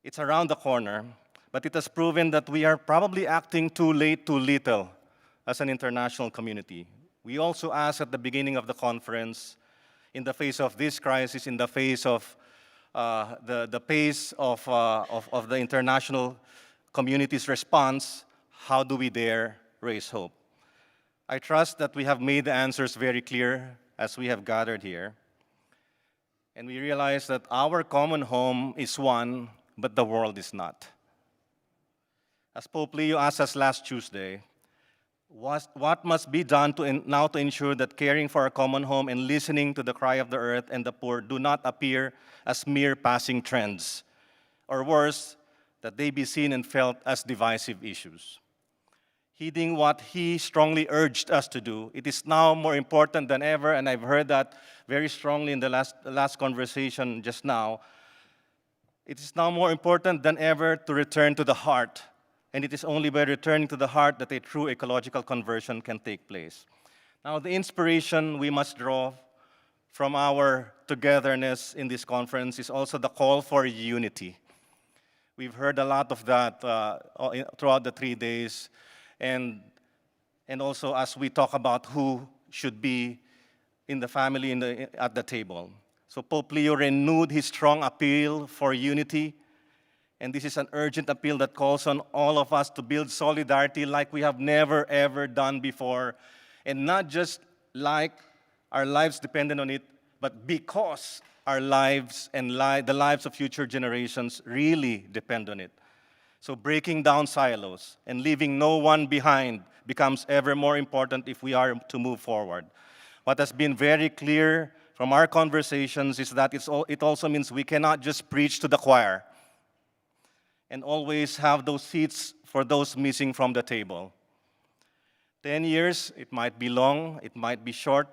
It's around the corner, but it has proven that we are probably acting too late, too little as an international community. We also asked at the beginning of the conference, in the face of this crisis, in the face of the pace of the international community's response, how do we dare raise hope? I trust that we have made the answers very clear as we have gathered here. And we realize that our common home is one, but the world is not. As Pope Leo asked us last Tuesday, what must be done now to ensure that caring for our common home and listening to the cry of the earth and the poor do not appear as mere passing trends, or worse, that they be seen and felt as divisive issues? Heeding what he strongly urged us to do, it is now more important than ever, and I've heard that very strongly in the last conversation just now. It is now more important than ever to return to the heart, and it is only by returning to the heart that a true ecological conversion can take place. Now, the inspiration we must draw from our togetherness in this conference is also the call for unity. We've heard a lot of that throughout the 3 days, and also as we talk about who should be in the family at the table. So Pope Leo renewed his strong appeal for unity, and this is an urgent appeal that calls on all of us to build solidarity like we have never, ever done before, and not just like our lives depended on it, but because our lives and the lives of future generations really depend on it. So breaking down silos and leaving no one behind becomes ever more important if we are to move forward. What has been very clear from our conversations is that it also means we cannot just preach to the choir and always have those seats for those missing from the table. 10 years, it might be long, it might be short,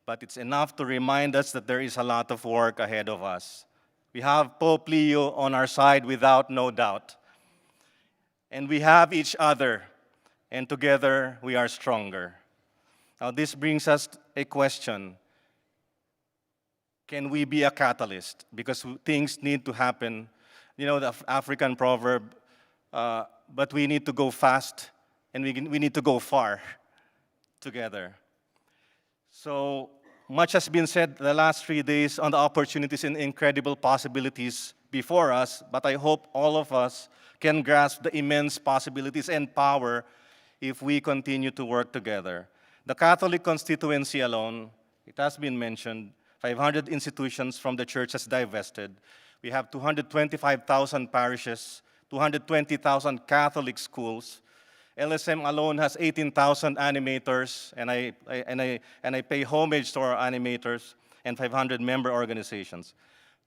but it's enough to remind us that there is a lot of work ahead of us. We have Pope Leo on our side without no doubt. And we have each other, and together we are stronger. Now this brings us a question. Can we be a catalyst? Because things need to happen. The African proverb, but we need to go fast and we need to go far together. So much has been said the last 3 days on the opportunities and incredible possibilities before us, but I hope all of us can grasp the immense possibilities and power if we continue to work together. The Catholic constituency alone, it has been mentioned, 500 institutions from the church has divested. We have 225,000 parishes, 220,000 Catholic schools. LSM alone has 18,000 animators, and I pay homage to our animators, and 500 member organizations.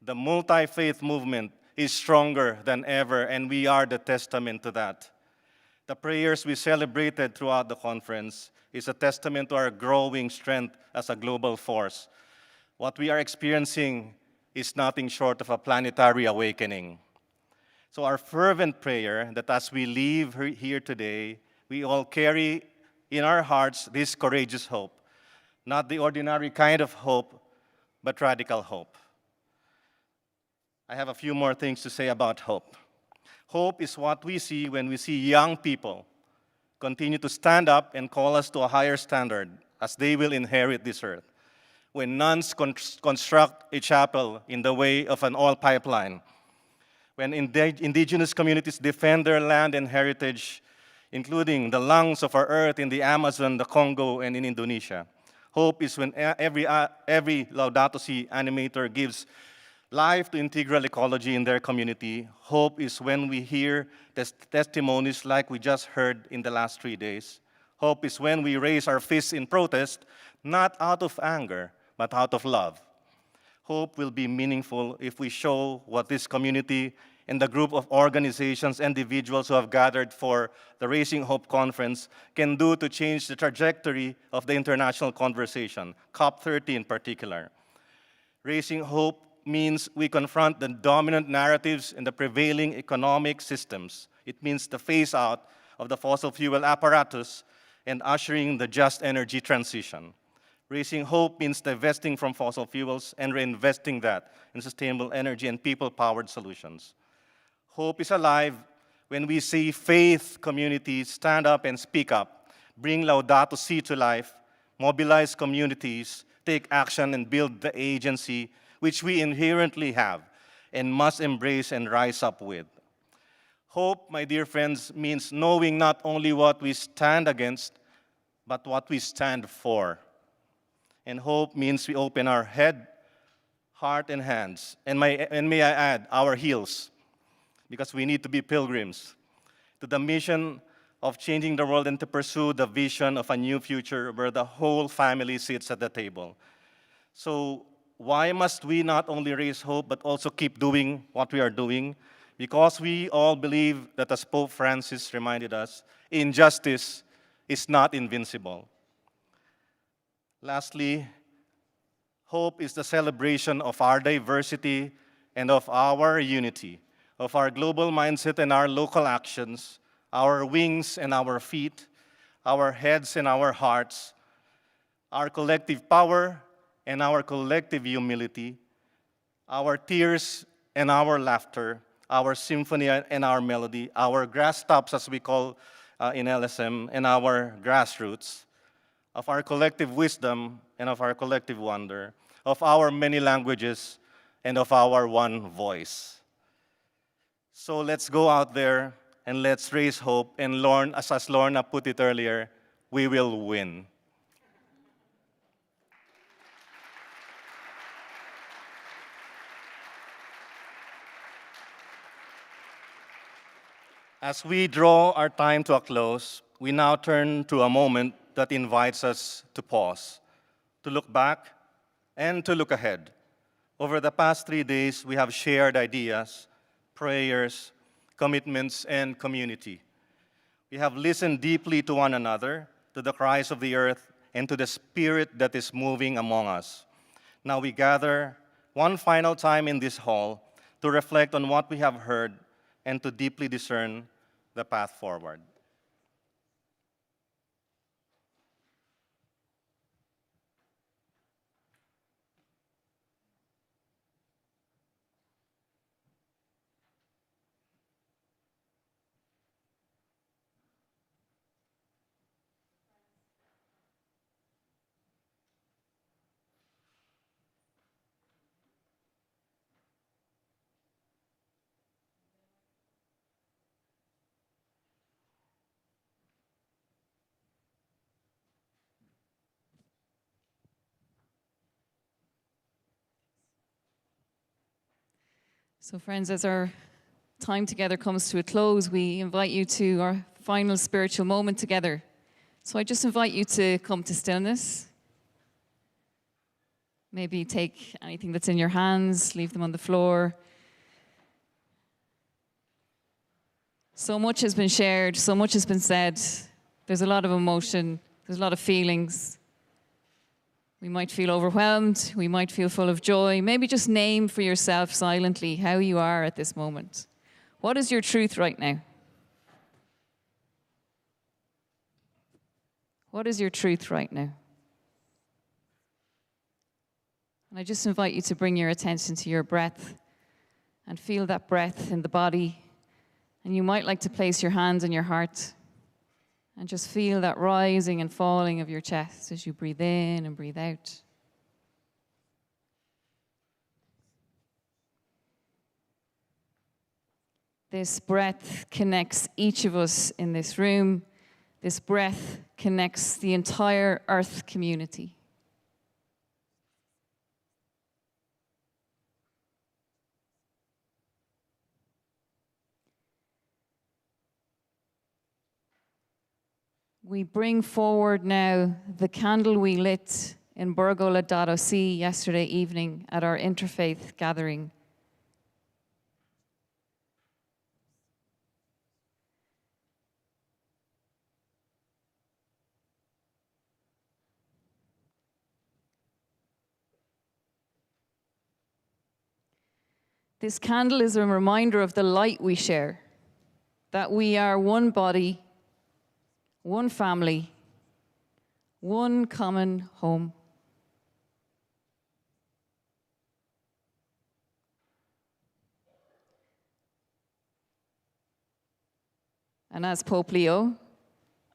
The multi-faith movement is stronger than ever, and we are the testament to that. The prayers we celebrated throughout the conference is a testament to our growing strength as a global force. What we are experiencing is nothing short of a planetary awakening. So our fervent prayer that as we leave here today, we all carry in our hearts this courageous hope, not the ordinary kind of hope, but radical hope. I have a few more things to say about hope. Hope is what we see when we see young people continue to stand up and call us to a higher standard as they will inherit this earth. When nuns construct a chapel in the way of an oil pipeline, when indigenous communities defend their land and heritage, including the lungs of our earth in the Amazon, the Congo, and in Indonesia. Hope is when every Laudato Si animator gives life to integral ecology in their community. Hope is when we hear testimonies like we just heard in the last 3 days. Hope is when we raise our fists in protest, not out of anger, but out of love. Hope will be meaningful if we show what this community and the group of organizations and individuals who have gathered for the Raising Hope Conference can do to change the trajectory of the international conversation, COP30 in particular. Raising Hope means we confront the dominant narratives in the prevailing economic systems. It means the phase out of the fossil fuel apparatus and ushering the just energy transition. Raising Hope means divesting from fossil fuels and reinvesting that in sustainable energy and people-powered solutions. Hope is alive when we see faith communities stand up and speak up, bring Laudato Si to life, mobilize communities, take action, and build the agency which we inherently have and must embrace and rise up with. Hope, my dear friends, means knowing not only what we stand against, but what we stand for. And hope means we open our head, heart, and hands, and may I add, our heels, because we need to be pilgrims, to the mission of changing the world and to pursue the vision of a new future where the whole family sits at the table. So why must we not only raise hope, but also keep doing what we are doing? Because we all believe that, as Pope Francis reminded us, injustice is not invincible. Lastly, hope is the celebration of our diversity and of our unity, of our global mindset and our local actions, our wings and our feet, our heads and our hearts, our collective power and our collective humility, our tears and our laughter, our symphony and our melody, our grass tops, as we call in LSM, and our grassroots, of our collective wisdom and of our collective wonder, of our many languages and of our one voice. So let's go out there and let's raise hope and learn, as Lorna put it earlier, we will win. As we draw our time to a close, we now turn to a moment that invites us to pause, to look back, and to look ahead. Over the past 3 days, we have shared ideas, prayers, commitments, and community. We have listened deeply to one another, to the cries of the earth, and to the spirit that is moving among us. Now we gather one final time in this hall to reflect on what we have heard and to deeply discern the path forward. So friends, as our time together comes to a close, we invite you to our final spiritual moment together. So I just invite you to come to stillness. Maybe take anything that's in your hands, leave them on the floor. So much has been shared, so much has been said. There's a lot of emotion, there's a lot of feelings. We might feel overwhelmed, we might feel full of joy. Maybe just name for yourself silently how you are at this moment. What is your truth right now? What is your truth right now? And I just invite you to bring your attention to your breath and feel that breath in the body. And you might like to place your hands on your heart and just feel that rising and falling of your chest as you breathe in and breathe out. This breath connects each of us in this room. This breath connects the entire Earth community. we bring forward now the candle we lit in Borgo Laudato Si yesterday evening at our interfaith gathering. This candle is a reminder of the light we share, that we are one body, one family, one common home. And as Pope Leo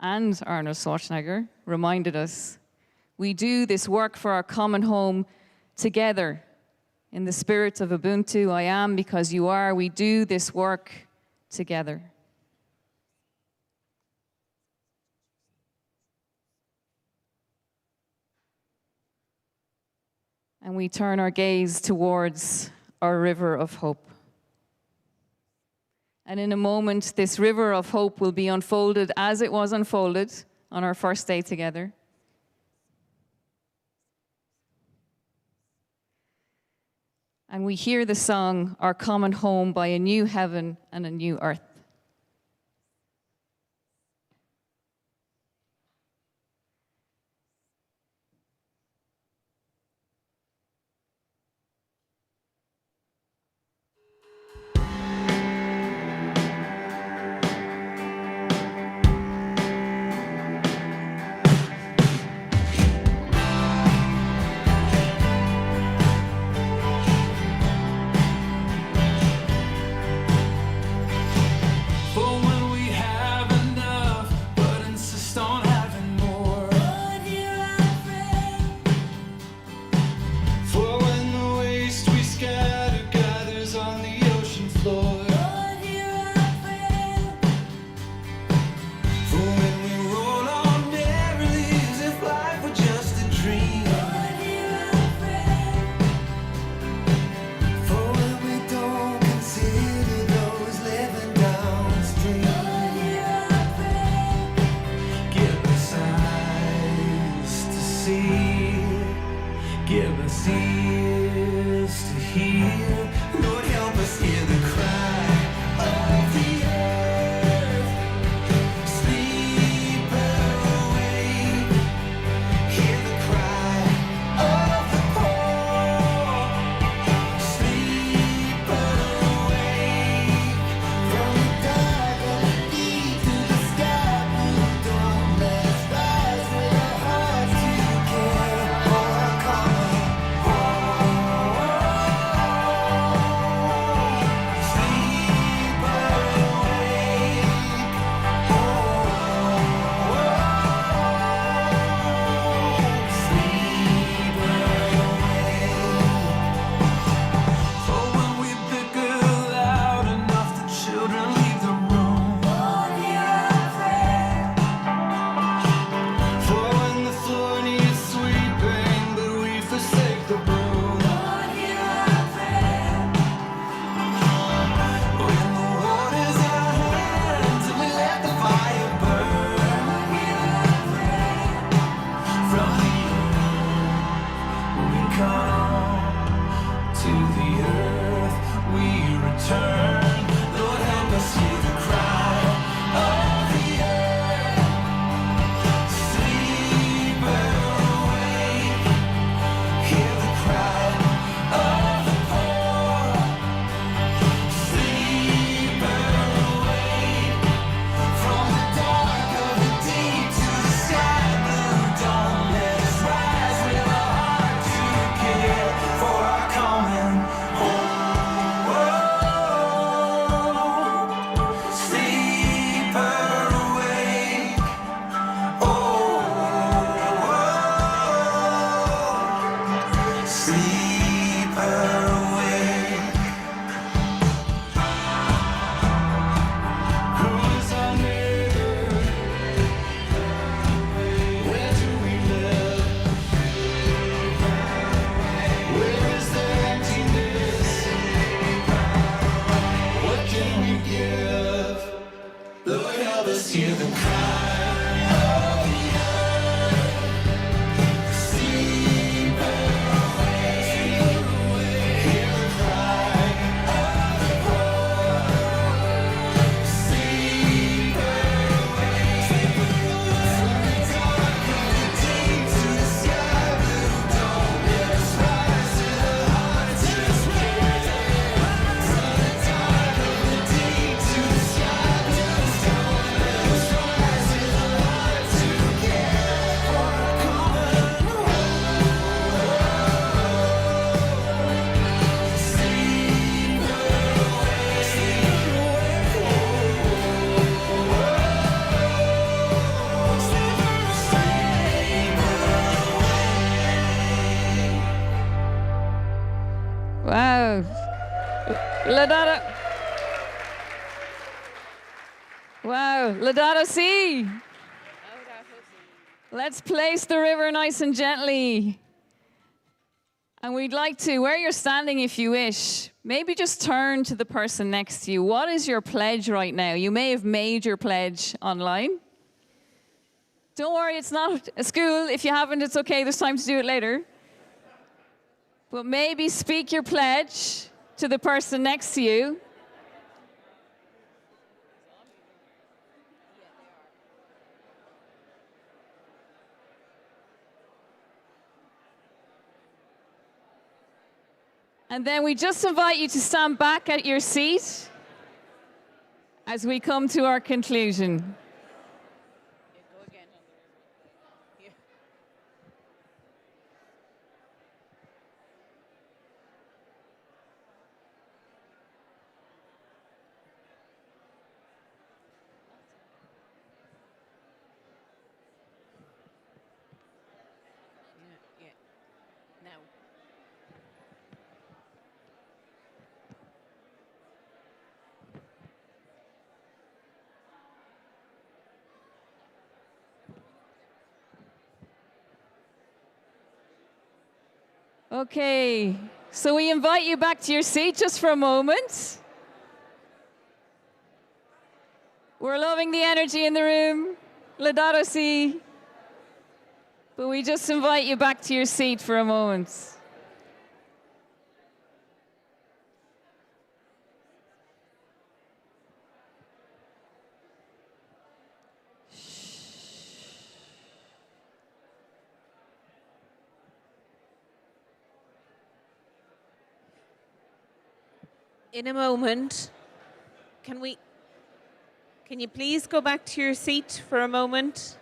and Arnold Schwarzenegger reminded us, we do this work for our common home together. In the spirit of Ubuntu, I am because you are, we do this work together. And we turn our gaze towards our river of hope. And in a moment, this river of hope will be unfolded as it was unfolded on our first day together. And we hear the song, Our Common Home, by a new heaven and a new earth. Give us ears to hear. Lord, help us hear the cry of the earth. Sleep awake. Hear the cry of the poor. Sleep awake. From the dark of the deep to the sky blue dawn. Let us rise with our hearts together. Our common home. Wow. Laudato. Wow. Laudato Si. Let's place the river nice and gently. And we'd like to, where you're standing if you wish, maybe just turn to the person next to you. What is your pledge right now? You may have made your pledge online. Don't worry, it's not a school. If you haven't, it's okay. There's time to do it later. But maybe speak your pledge to the person next to you. And then we just invite you to stand back at your seat as we come to our conclusion. Okay, so we invite you back to your seat just for a moment. We're loving the energy in the room. Laudato Si. But we just invite you back to your seat for a moment. In a moment, can you please go back to your seat for a moment?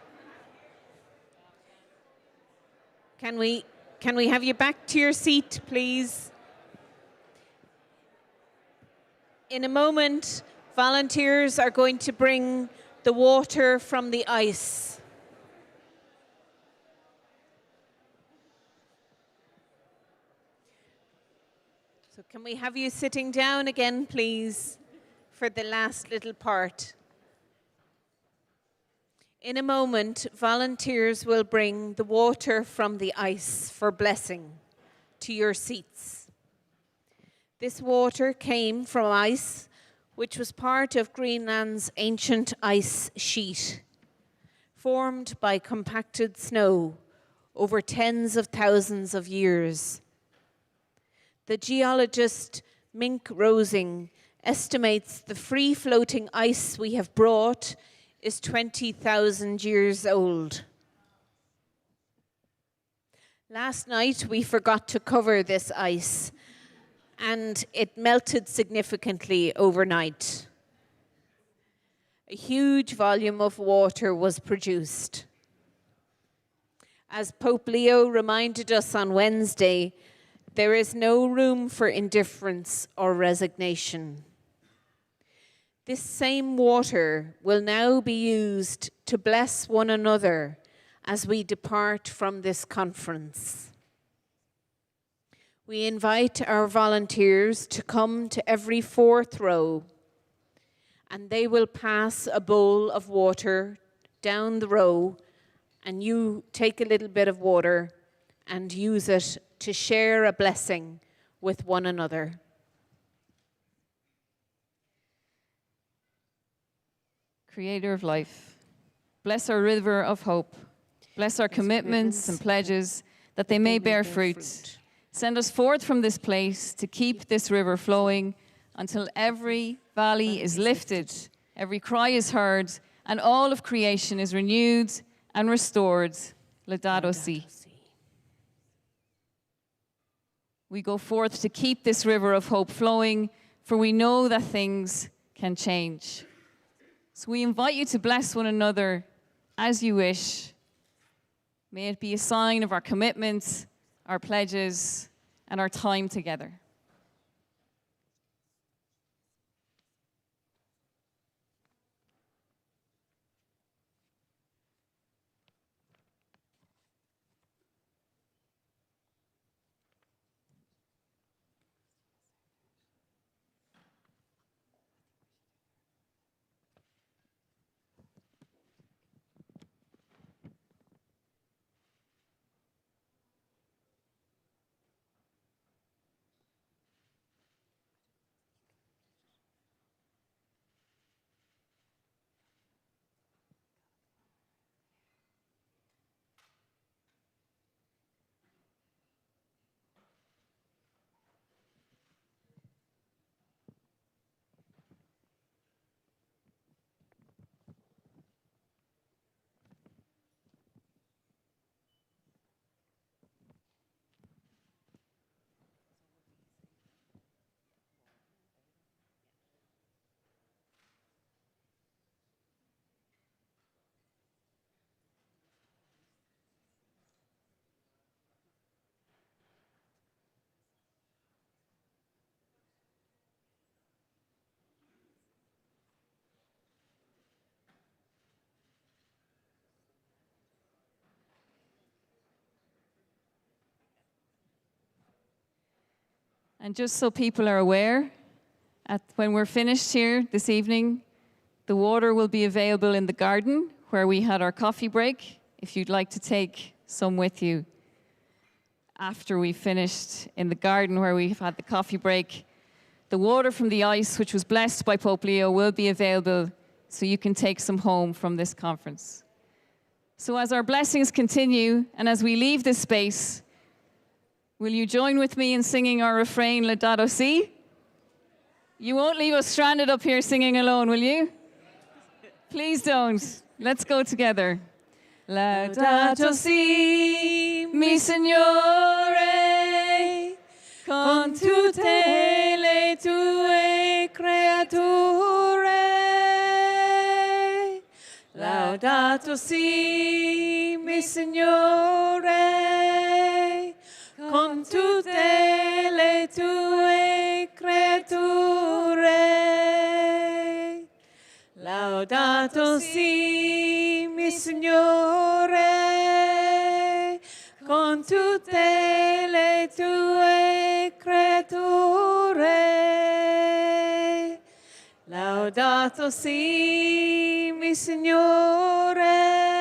Can we have you back to your seat, please? In a moment, volunteers are going to bring the water from the ice. So can we have you sitting down again, please, for the last little part? In a moment, volunteers will bring the water from the ice for blessing to your seats. This water came from ice, which was part of Greenland's ancient ice sheet, formed by compacted snow over tens of thousands of years. The geologist Mink Rosing estimates the free-floating ice we have brought is 20,000 years old. Last night we forgot to cover this ice, and it melted significantly overnight. A huge volume of water was produced. As Pope Leo reminded us on Wednesday, there is no room for indifference or resignation. This same water will now be used to bless one another as we depart from this conference. We invite our volunteers to come to every fourth row, and they will pass a bowl of water down the row, and you take a little bit of water and use it to share a blessing with one another. Creator of life, bless our river of hope. Bless our commitments and pledges that they may bear fruit. Send us forth from this place to keep this river flowing until every valley is lifted, every cry is heard, and all of creation is renewed and restored. Laudato Si. We go forth to keep this river of hope flowing, for we know that things can change. So we invite you to bless one another as you wish. May it be a sign of our commitments, our pledges, and our time together. And just so people are aware, when we're finished here this evening, the water will be available in the garden where we had our coffee break, if you'd like to take some with you. After we finished in the garden where we've had the coffee break, the water from the ice, which was blessed by Pope Leo, will be available so you can take some home from this conference. So as our blessings continue and as we leave this space, will you join with me in singing our refrain, Laudato Si? You won't leave us stranded up here singing alone, will you? Please don't. Let's go together. Laudato Si, mi Signore, con tutte le tue creature. Laudato Si, mi Signore, con tutte le tue creature. Laudato Si, mi Signore, con tutte le tue creature. Laudato Si, mi Signore,